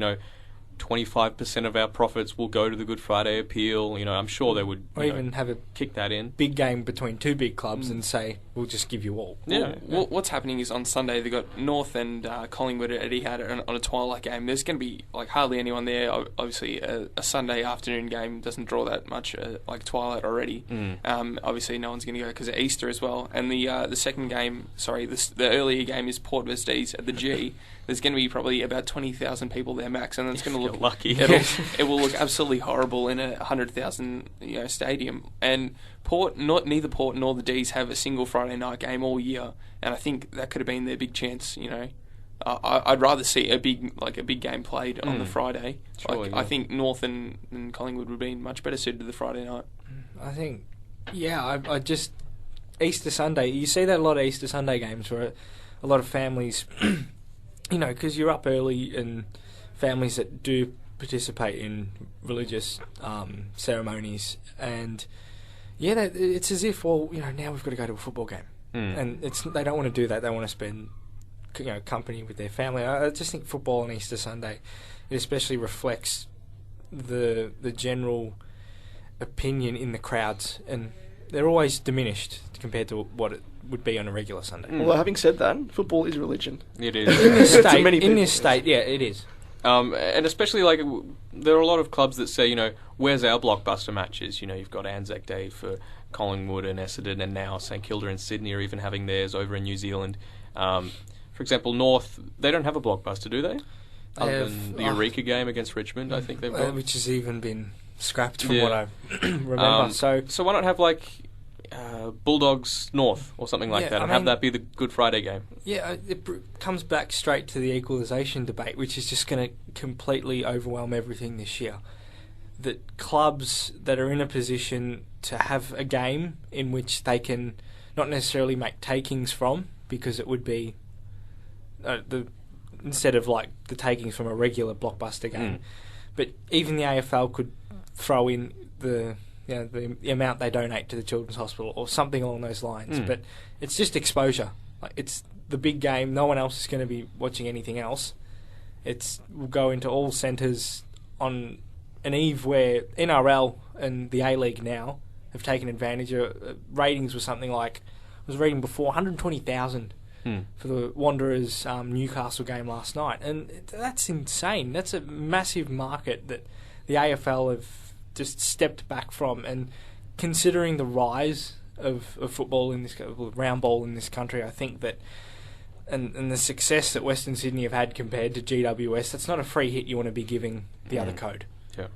25% of our profits will go to the Good Friday appeal. I'm sure they would even have a kick that in. Big game between 2 big clubs and say, we'll just give you all. Yeah. Well, what's happening is on Sunday they've got North and Collingwood at Etihad on a twilight game. There's going to be hardly anyone there. Obviously, a Sunday afternoon game doesn't draw that much twilight already. Obviously, no one's going to go because of Easter as well. And the second game, the earlier game is Port vs D's at the G. There's going to be probably about 20,000 people there max, and it's going to look lucky. It will look absolutely horrible in a 100,000 stadium. And neither Port nor the D's have a single Friday night game all year, and I think that could have been their big chance. I'd rather see a big game played on the Friday. Surely, I think North and Collingwood would be much better suited to the Friday night. I think, I just Easter Sunday. You see that a lot of Easter Sunday games where a lot of families. Because you're up early, and families that do participate in religious ceremonies, and it's as if, now we've got to go to a football game, and they don't want to do that. They want to spend, company with their family. I just think football on Easter Sunday, it especially reflects the general opinion in the crowds, and they're always diminished compared to what it would be on a regular Sunday. Well, having said that, football is religion. It is. In this state, yeah, it is. And especially, like, there are a lot of clubs that say, where's our blockbuster matches? You've got Anzac Day for Collingwood and Essendon, and now St Kilda and Sydney are even having theirs over in New Zealand. For example, North, they don't have a blockbuster, do they? Other than the Eureka game against Richmond, I think they've got. Which has even been scrapped from what I remember. So why not have, like, Bulldogs North or something like that, and have that be the Good Friday game? Yeah, it comes back straight to the equalisation debate, which is just going to completely overwhelm everything this year. That clubs that are in a position to have a game in which they can not necessarily make takings from, because it would be instead of like the takings from a regular blockbuster game, but even the AFL could throw in the amount they donate to the Children's Hospital or something along those lines. But it's just exposure. Like, it's the big game. No one else is going to be watching anything else. We'll go into all centres on an eve where NRL and the A-League now have taken advantage of ratings. Was something like, I was reading before, 120,000 for the Wanderers Newcastle game last night, and that's insane. That's a massive market that the AFL have just stepped back from. And considering the rise of football in this round ball in this country, I think that and the success that Western Sydney have had compared to GWS, that's not a free hit you want to be giving the other code. Yeah,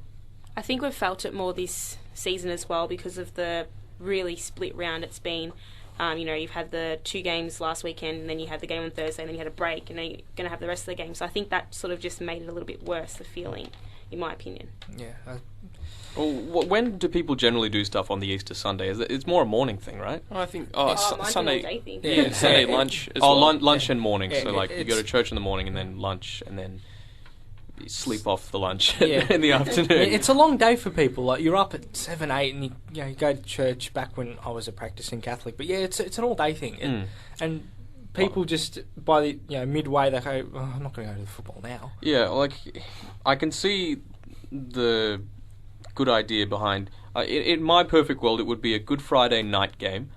I think we've felt it more this season as well because of the really split round it's been. You've had the 2 games last weekend, and then you had the game on Thursday, and then you had a break, and then you're going to have the rest of the games. So I think that sort of just made it a little bit worse, the feeling, in my opinion. Yeah. Well, when do people generally do stuff on the Easter Sunday? It's more a morning thing, right? I think Sunday day thing. Yeah, Sunday lunch as well. Lunch and morning. Yeah, so like you go to church in the morning and then lunch and then you sleep off the lunch in the afternoon. It's a long day for people. Like, you're up at 7, 8 and you go to church. Back when I was a practicing Catholic, but yeah, it's an all day thing. And people just by the midway they go, I'm not going to go to the football now. Yeah, like I can see the good idea behind. In my perfect world, it would be a Good Friday night game,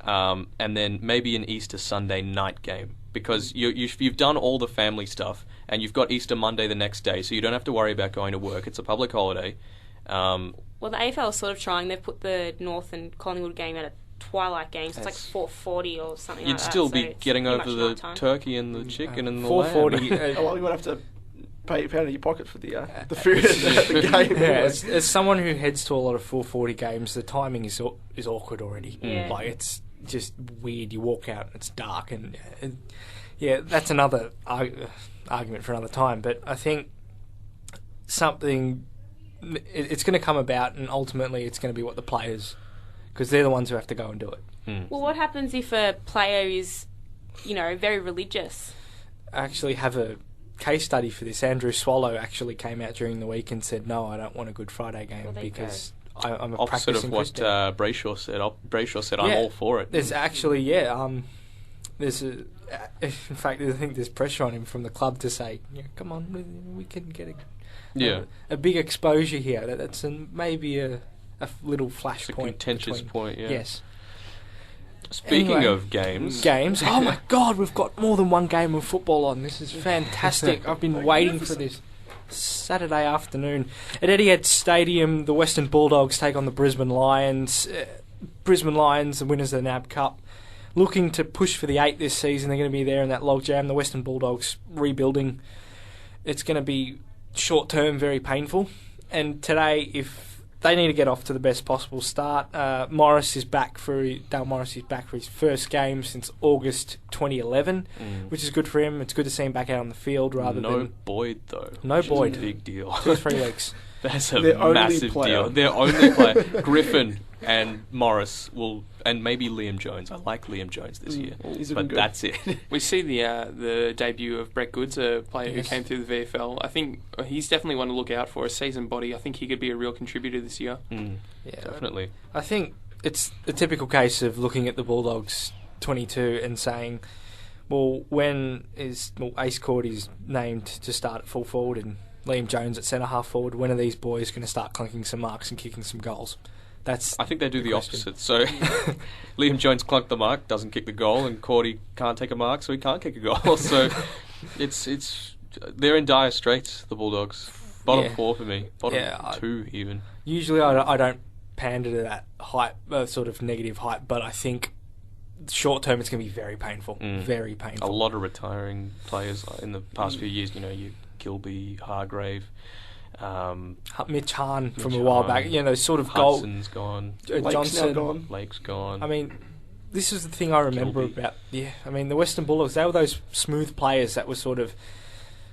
and then maybe an Easter Sunday night game, because you've done all the family stuff, and you've got Easter Monday the next day, so you don't have to worry about going to work. It's a public holiday. Well, the AFL is sort of trying. They've put the North and Collingwood game at a twilight game, so it's like 4:40 or something like that. You'd still so be getting over the turkey and the chicken and the 4:40. Well, you won't have to pay out of your pocket for the food at the game. Yeah, as someone who heads to a lot of 4:40 games, the timing is awkward already. Yeah. Like, it's just weird. You walk out and it's dark, and yeah, that's another argument for another time. But I think it's going to come about, and ultimately it's going to be what the players, because they're the ones who have to go and do it. Well, what happens if a player is, very religious? I actually have a case study for this. Andrew Swallow actually came out during the week and said, no, I don't want a Good Friday game because I'm a opposite practicing of what Christian. Brayshaw said. Brayshaw said, I'm all for it. There's actually, in fact, I think there's pressure on him from the club to say, come on, we can get a big exposure here. That's maybe a little flashpoint. It's a contentious point, yeah. Yes. Speaking of games. Oh my God, we've got more than one game of football on. This is fantastic. I've been waiting for this. Saturday afternoon at Etihad Stadium, the Western Bulldogs take on the Brisbane Lions. Brisbane Lions, the winners of the NAB Cup, looking to push for the 8 this season. They're going to be there in that logjam. The Western Bulldogs rebuilding. It's going to be short-term, very painful. And today, if they need to get off to the best possible start. Dale Morris is back for his first game since August 2011, which is good for him. It's good to see him back out on the field rather than... No Boyd, though. No Boyd. Big deal. 2-3 weeks. That's a massive deal. Their only player. Griffin and Morris and maybe Liam Jones. I like Liam Jones this year, but that's it. We see the debut of Brett Goods, a player who came through the VFL. I think he's definitely one to look out for, a seasoned body. I think he could be a real contributor this year. Yeah, Definitely. I think it's a typical case of looking at the Bulldogs 22 and saying, well, Ace Cordy's named to start at full forward and Liam Jones at centre half forward. When are these boys going to start clunking some marks and kicking some goals? I think they do the opposite. So Liam Jones clunked the mark, doesn't kick the goal, and Cordy can't take a mark, so he can't kick a goal. So it's they're in dire straits, the Bulldogs. Bottom Yeah. 4 for me. Bottom Yeah, 2 even. Usually I don't pander to that hype, sort of negative hype, but I think short term it's going to be very painful. Very A painful. lot of retiring players in the past few years. You know, you Gilby, Hargrave, Mitch Hahn from Mitch a while Hahn, back, you know, sort of goal. Hudson's gone. Lake's Johnson. now gone. Lake's gone. I mean, this is the thing I remember Gilby. about. Yeah, I mean, the Western Bulldogs, they were those smooth players that were sort of.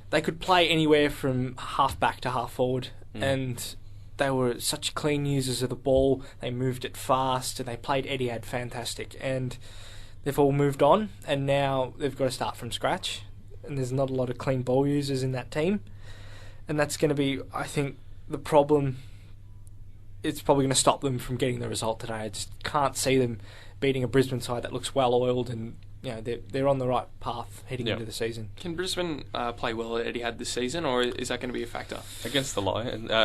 They could play anywhere from half back to half forward, and they were such clean users of the ball. They moved it fast, and they played Etihad fantastic. And they've all moved on, and now they've got to start from scratch. And there's not a lot of clean ball users in that team, and that's going to be, I think, the problem. It's probably going to stop them from getting the result today. I just can't see them beating a Brisbane side that looks well oiled, and you know they're on the right path heading into the season. Can Brisbane play well at Etihad this season, or is that going to be a factor? Against the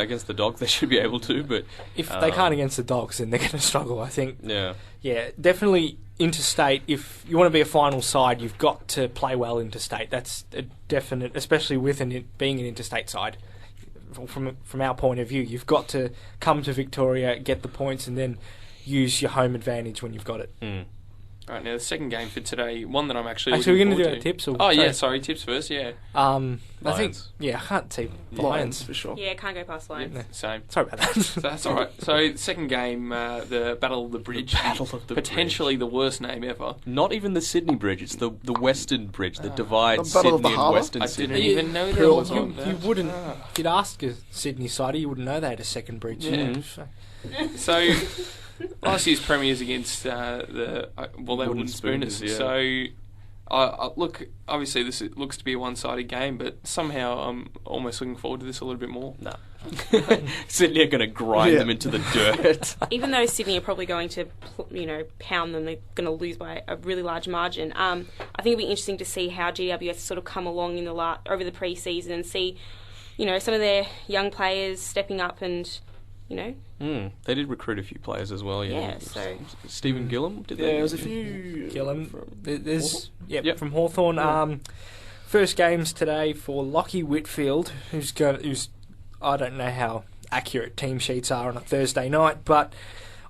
against the Dogs, they should be able to. But If they can't against the Dogs, then they're going to struggle, I think. yeah, Yeah, definitely interstate. If you want to be a final side, you've got to play well interstate. That's a definite, especially with being an interstate side. From our point of view, you've got to come to Victoria, get the points, and then use your home advantage when you've got it. All right, now the second game for today, one that I'm actually Actually, we're looking going to do forward our tips. Or, Oh, yeah, sorry, tips first, yeah. I think, Lions. I can't see Lions Lions. for sure. Yeah, can't go past Lions. Yeah. Same. Sorry about that. So that's all right. So, second game, the Battle of the Bridge. Battle of the Potentially the worst name ever. not even the Sydney Bridge. It's the Western Bridge that divides The Battle of Sydney the and Harbour? Western I Sydney. didn't even know there Pearl was one. You wouldn't. If you'd ask a Sydney sider, you wouldn't know they had a second bridge. Yeah. So, last year's premiers against the Wooden Spooners. yeah. So, look, obviously looks to be a one-sided game, but somehow I'm almost looking forward to this a little bit more. No. Sydney are going to grind them into the dirt. Even though Sydney are probably going to, pound them, they're going to lose by a really large margin. I think it'll be interesting to see how GWS sort of come along in over the pre-season and see, some of their young players stepping up and, They did recruit a few players as well. Yeah, so- Stephen Gillum, did Yeah, they? there was a few. Gillum. There's Yep. from Hawthorn. First games today for Lockie Whitfield, who's I don't know how accurate team sheets are on a Thursday night, but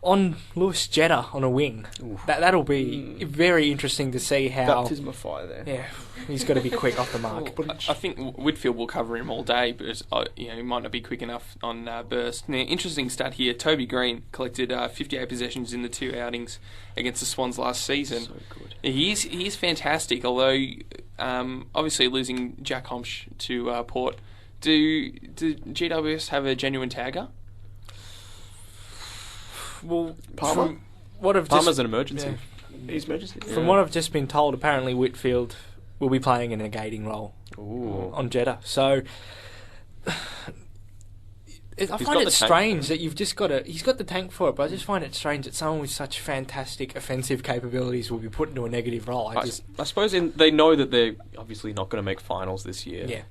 on Lewis Jetta on a wing. That'll be very interesting to see how. Baptism of fire there. Yeah, he's got to be quick off the mark. I think Whitfield will cover him all day, but he might not be quick enough on burst. Now, interesting stat here: Toby Green collected 58 possessions in the 2 outings against the Swans last season. So good. He is fantastic. Although obviously losing Jack Homsch to Port, do GWS have a genuine tagger? Well, Palmer? from what I've Palmer's just, an emergency. He's emergency. from what I've just been told, apparently Whitfield will be playing a negating role Ooh. on Jeddah. So I got find the it tank. strange that you've just got he's got the tank for it, but I just find it strange that someone with such fantastic offensive capabilities will be put into a negative role. I suppose they know that they're obviously not going to make finals this year. Yeah.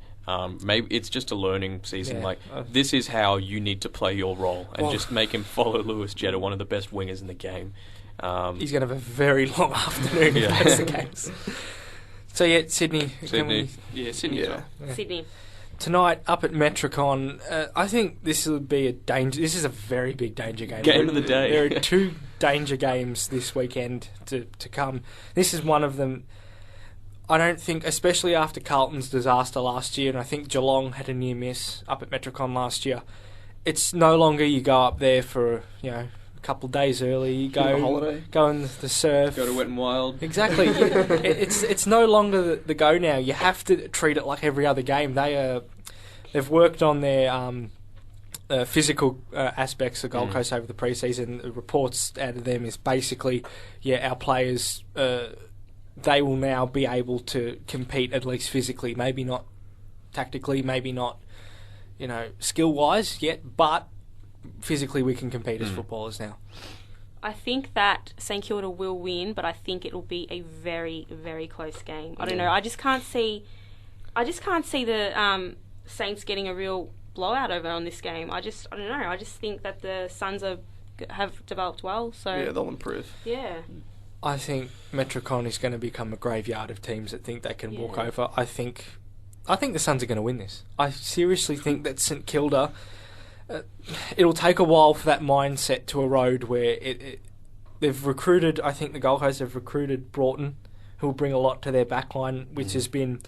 Maybe it's just a learning season. Yeah. Like, this is how you need to play your role, and Well- just make him follow Lewis Jetta, one of the best wingers in the game. he's going to have a very long afternoon Yeah. if that's the case. So yeah, Sydney. Can Sydney. Yeah, Sydney as Yeah. well. Sydney. tonight up at Metricon, I think this will be a danger. This is a very big danger game. Game of the day. There are 2 danger games this weekend to come. This is one of them. I don't think, especially after Carlton's disaster last year, and I think Geelong had a near miss up at Metricon last year. It's no longer you go up there for a couple of days early. You Bit of a go holiday. go in the surf. Go to Wet and Wild. Exactly. It's no longer the go now. You have to treat it like every other game. They've worked on their physical aspects of Gold Coast over the pre-season. The reports out of them is basically, our players, they will now be able to compete at least physically. Maybe not tactically, maybe not, skill-wise yet, but physically we can compete as footballers now. I think that St Kilda will win, but I think it will be a very, very close game. I don't know. I just can't see the Saints getting a real blowout over on this game. I don't know. I just think that the Suns have developed well. So Yeah, they'll improve. yeah. I think Metricon is going to become a graveyard of teams that think they can walk over. I think I think the Suns are going to win this. I seriously think that St Kilda, it'll take a while for that mindset to erode where they've recruited, I think the Gold Coast have recruited Broughton, who will bring a lot to their backline, which has been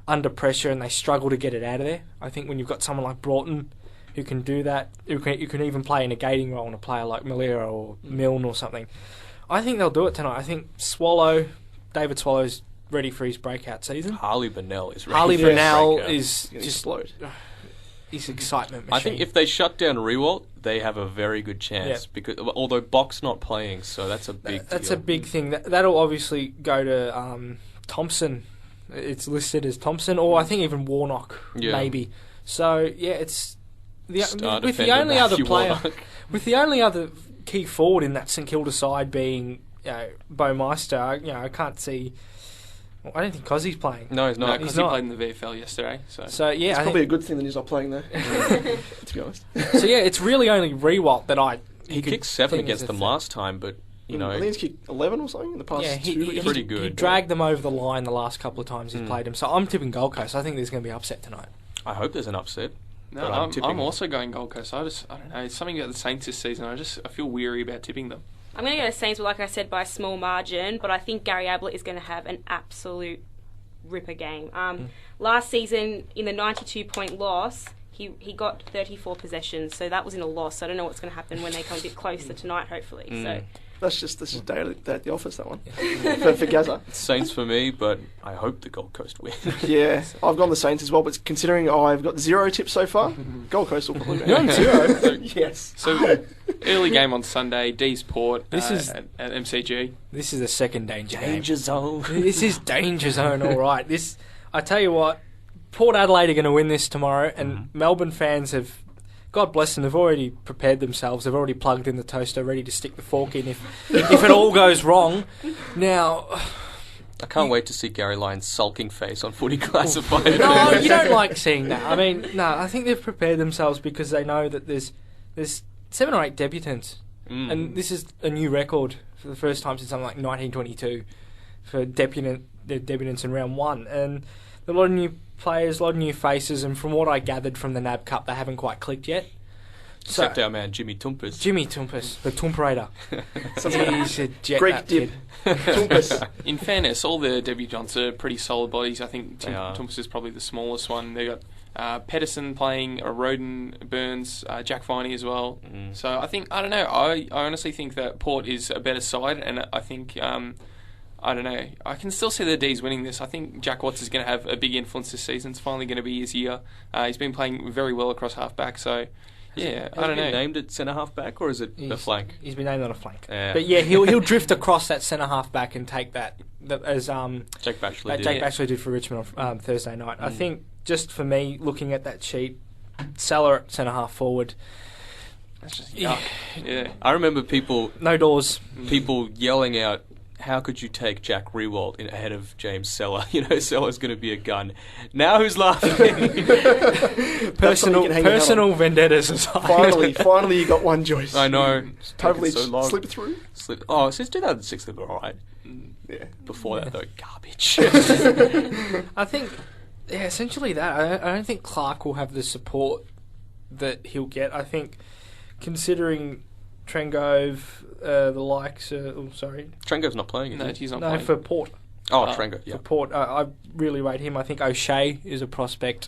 under pressure and they struggle to get it out of there. I think when you've got someone like Broughton who can do that, you can even play a negating role on a player like Malera or Milne or something, I think they'll do it tonight. I think David Swallow's ready for his breakout season. Harley Burnell is ready. Harley for his Burnell breakout. is just explode. His excitement machine. I think if they shut down Rewalt, they have a very good chance. Yeah. Because although Bock's not playing, so that's a big. That's deal. a big thing. That'll obviously go to Thompson. It's listed as Thompson, or I think even Warnock, maybe. So yeah, it's with the only other player, with the only other key forward in that St Kilda side being Bo Meister. I can't see. I don't think Cozzy's playing. No, he's not. Because he played in the VFL yesterday. So yeah, it's probably a good thing that he's not playing there. To be honest. So yeah, it's really only Rewalt that he kicked 7 against them last time, but I think he's kicked 11 or something in the past 2. Pretty good. He dragged them over the line the last couple of times he's played them. So I'm tipping Gold Coast. I think there's going to be upset tonight. I hope there's an upset. No, I'm also going Gold Coast. I don't know. It's something about the Saints this season. I feel weary about tipping them. I'm going to go to Saints, like I said, by a small margin, but I think Gary Ablett is going to have an absolute ripper game. Last season, in the 92-point loss, he got 34 possessions, so that was in a loss. So I don't know what's going to happen when they come a bit closer tonight, hopefully. So this is daily at the office, that one. for Gaza. Saints for me, but I hope the Gold Coast win. Yeah, I've gone the Saints as well, but considering I've got 0 tips so far, Gold Coast will probably win. You're on 0? Yes. So, early game on Sunday, D's Port at MCG. This is a second danger zone. This is danger zone, all right. I tell you what, Port Adelaide are going to win this tomorrow, and Melbourne fans have, God bless them, they've already prepared themselves. They've already plugged in the toaster, ready to stick the fork in if it all goes wrong. Now, I can't wait to see Gary Lyon's sulking face on Footy Classified. No, you don't like seeing that. I mean, no, I think they've prepared themselves because they know that there's 7 or 8 debutants, and this is a new record for the first time since something like 1922 for debutants in round 1, and a lot of new players, a lot of new faces, and from what I gathered from the NAB Cup, they haven't quite clicked yet. Except our man Jimmy Tumpers. Jimmy Tumpers, the Tumperator. He's a jet, Greek that dip. kid. Tumpers. In fairness, all the debutants are pretty solid bodies. I think Tumpers is probably the smallest one. They got Pedersen playing, Roden, Burns, Jack Viney as well. So I don't know. I honestly think that Port is a better side, and I think I don't know. I can still see the D's winning this. I think Jack Watts is going to have a big influence this season. It's finally going to be his year. He's been playing very well across half-back, so yeah, I don't know. Has he been named at centre-half back, or is it the flank? He's been named on a flank. Yeah. But yeah, he'll drift across that centre-half back and take that as Jake Batchelor did. Jake Batchelor did for Richmond on Thursday night. I think, just for me, looking at that sheet, Salah at centre-half forward. That's just yuck. Yeah. I remember people yelling out, how could you take Jack Rewalt ahead of James Seller? Seller's going to be a gun. Now who's laughing? personal vendettas aside. Finally you got one, Joyce. I know. Totally so long. slip through. Since 2006 they've been alright. Yeah. Before that, though, garbage. I think, essentially that. I don't think Clark will have the support that he'll get. I think, considering Trengove, the likes... Trengove's not playing, is he? No, he's not playing. For Port. Trengove, yeah. For Port, I really rate him. I think O'Shea is a prospect.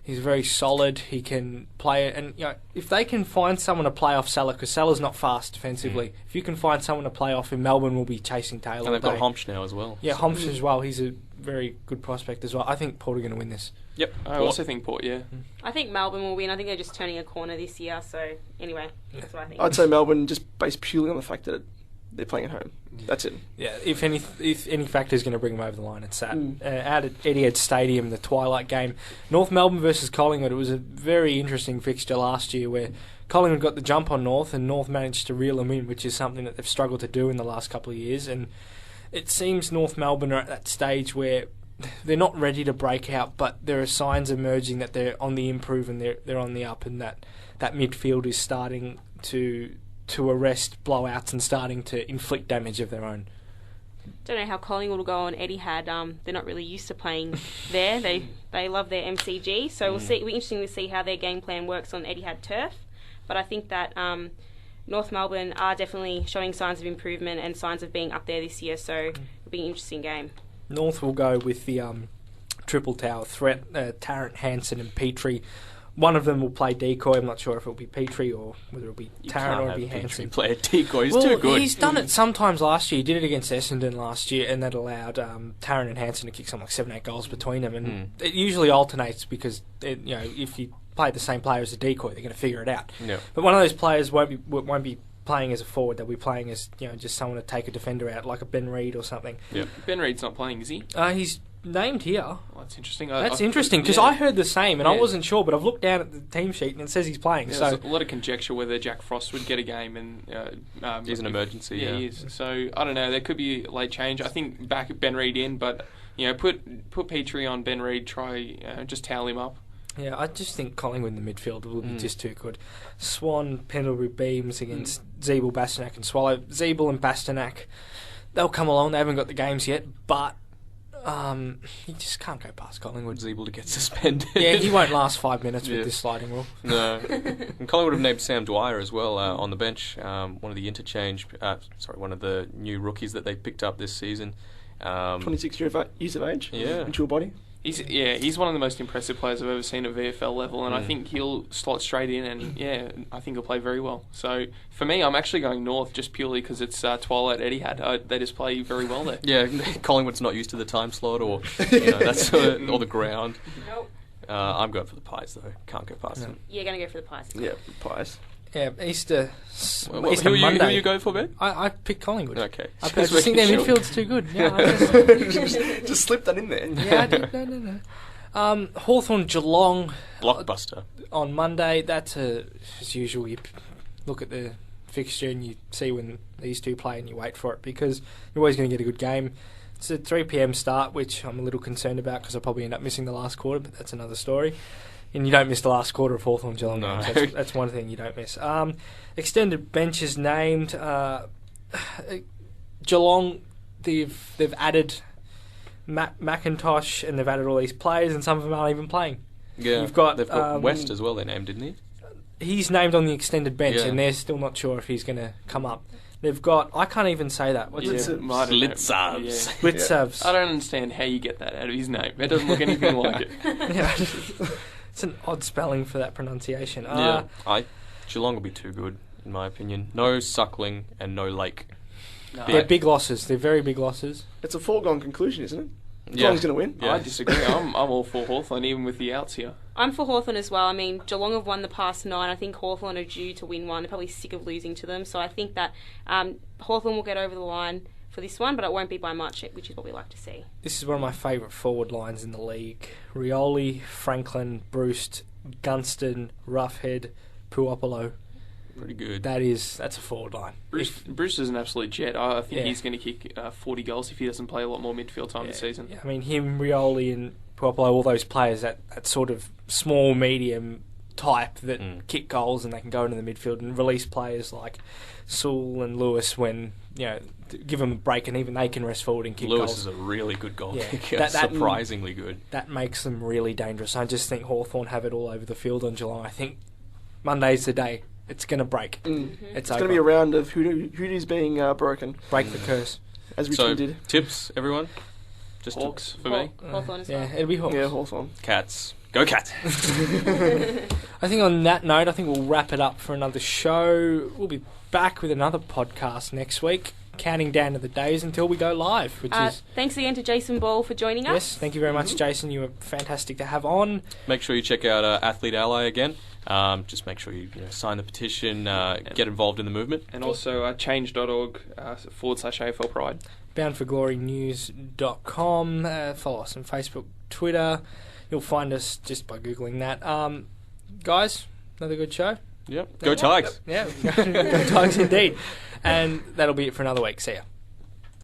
He's very solid. He can play it. And if they can find someone to play off Salah, because Salah's not fast defensively, if you can find someone to play off him, Melbourne will be chasing tail. And they've got Homsch now as well. Yeah, Homsch as well. He's a very good prospect as well. I think Port are going to win this. Yep. I also think Port, yeah. I think Melbourne will win. I think they're just turning a corner this year. So anyway, that's what I think. I'd say Melbourne, just based purely on the fact that they're playing at home. That's it. Yeah, if any factor is going to bring them over the line, it's that. Out at Etihad Stadium, the twilight game, North Melbourne versus Collingwood. It was a very interesting fixture last year where Collingwood got the jump on North and North managed to reel them in, which is something that they've struggled to do in the last couple of years. And it seems North Melbourne are at that stage where they're not ready to break out, but there are signs emerging that they're on the improve and they're on the up, and that midfield is starting to arrest blowouts and starting to inflict damage of their own. don't know how Collingwood will go on Etihad. They're not really used to playing there. They love their MCG, so we'll see. It'll be interesting to see how their game plan works on Etihad turf. But I think that North Melbourne are definitely showing signs of improvement and signs of being up there this year, so it'll be an interesting game. North will go with the triple tower threat, Tarrant, Hansen and Petrie. One of them will play decoy. I'm not sure if it'll be Petrie or whether it'll be Tarrant or it'll be Hansen. Play a decoy. He's too good. He's done it sometimes last year. He did it against Essendon last year, and that allowed Tarrant and Hansen to kick something like 7-8 goals between them. And it usually alternates because if you play the same player as a decoy, they're going to figure it out. Yeah. But one of those players won't be playing as a forward. They'll be playing as just someone to take a defender out, like a Ben Reid or something. Yeah. Ben Reid's not playing, is he? He's named here. Oh, that's interesting. That's interesting because I heard the same and I wasn't sure, but I've looked down at the team sheet and it says he's playing. Yeah, so there's a lot of conjecture whether Jack Frost would get a game, and he's an emergency. Yeah, he is. So I don't know. There could be a late change. I think back Ben Reid in, but put Petrie on Ben Reid. Try just towel him up. Yeah, I just think Collingwood in the midfield will be just too good. Swan, Pendlebury, Beams against Zeeble, Bastanak and Swallow. Zeeble and Bastanak, they'll come along. They haven't got the games yet, but you just can't go past Collingwood. Zeeble to get suspended. Yeah, he won't last 5 minutes with this sliding rule. No. And Collingwood have named Sam Dwyer as well on the bench. One of the new rookies that they picked up this season. 26 years of age. Yeah. Mature body. He's one of the most impressive players I've ever seen at VFL level, and I think he'll slot straight in, and I think he'll play very well. So for me, I'm actually going North just purely because it's Twilight Etihad. They just play very well there. Yeah, Collingwood's not used to the time slot or that's or the ground. Nope. I'm going for the Pies though. Can't go past them. You're going to go for the Pies. Yeah, Pies. Yeah, Easter Who Monday. are you going for, Ben? I picked Collingwood. Okay. I just think their midfield's too good. Yeah, just slip that in there. Yeah, I did. No. Hawthorn Geelong. Blockbuster. On Monday. That's as usual. You look at the fixture and you see when these two play and you wait for it because you're always going to get a good game. It's a 3 p.m. start, which I'm a little concerned about because I'll probably end up missing the last quarter, but that's another story. And you don't miss the last quarter of Hawthorn Geelong. No. That's one thing you don't miss. Extended bench is named. Geelong, they've added McIntosh and they've added all these players and some of them aren't even playing. Yeah, they've got West as well. They named, didn't he? He's named on the extended bench, Yeah. and they're still not sure if he's going to come up. They've got. I can't even say that. What's it? Litzavs. Litzavs. I don't understand how you get that out of his name. It doesn't look anything like it. Yeah. It's an odd spelling for that pronunciation. Geelong will be too good, in my opinion. No Suckling and no Lake. No. They're big losses. They're very big losses. It's a foregone conclusion, isn't it? Yeah. Geelong's going to win. Yeah. I disagree. I'm all for Hawthorn, even with the outs here. I'm for Hawthorn as well. I mean, Geelong have won the past 9. I think Hawthorn are due to win one. They're probably sick of losing to them. So I think that Hawthorn will get over the line for this one, but it won't be by much, which is what we like to see. This is one of my favourite forward lines in the league. Rioli, Franklin, Bruce, Gunston, Roughhead, Puopolo. Pretty good. That's a forward line. Bruce is an absolute jet. I think he's going to kick 40 goals if he doesn't play a lot more midfield time this season. Yeah, I mean, him, Rioli and Puopolo, all those players, that sort of small, medium type that kick goals and they can go into the midfield and release players like Sewell and Lewis when, give them a break and even they can rest forward and kick goals. Lewis is a really good goal kicker. That surprisingly good. That makes them really dangerous. I just think Hawthorn have it all over the field on Geelong. I think Monday's the day. It's going to break. Mm-hmm. It's going to be a round of hoodoos being broken. Break the curse. As Richmond did. Tips, everyone? Just Hawks for me. Hawthorn as well. Yeah, it'll be Hawks. Yeah, Hawthorn. Cats. Go Cats! I think on that note, I think we'll wrap it up for another show. We'll be back with another podcast next week, counting down to the days until we go live. Thanks again to Jason Ball for joining us. Yes, thank you very much, Jason. You were fantastic to have on. Make sure you check out Athlete Ally again. Just make sure you sign the petition, get involved in the movement. And also change.org /AFL Pride. boundforglorynews.com. Follow us on Facebook, Twitter. You'll find us just by Googling that. Guys, another good show. Yep. Go Tigers. Yeah, go Tigers indeed. And that'll be it for another week. See ya.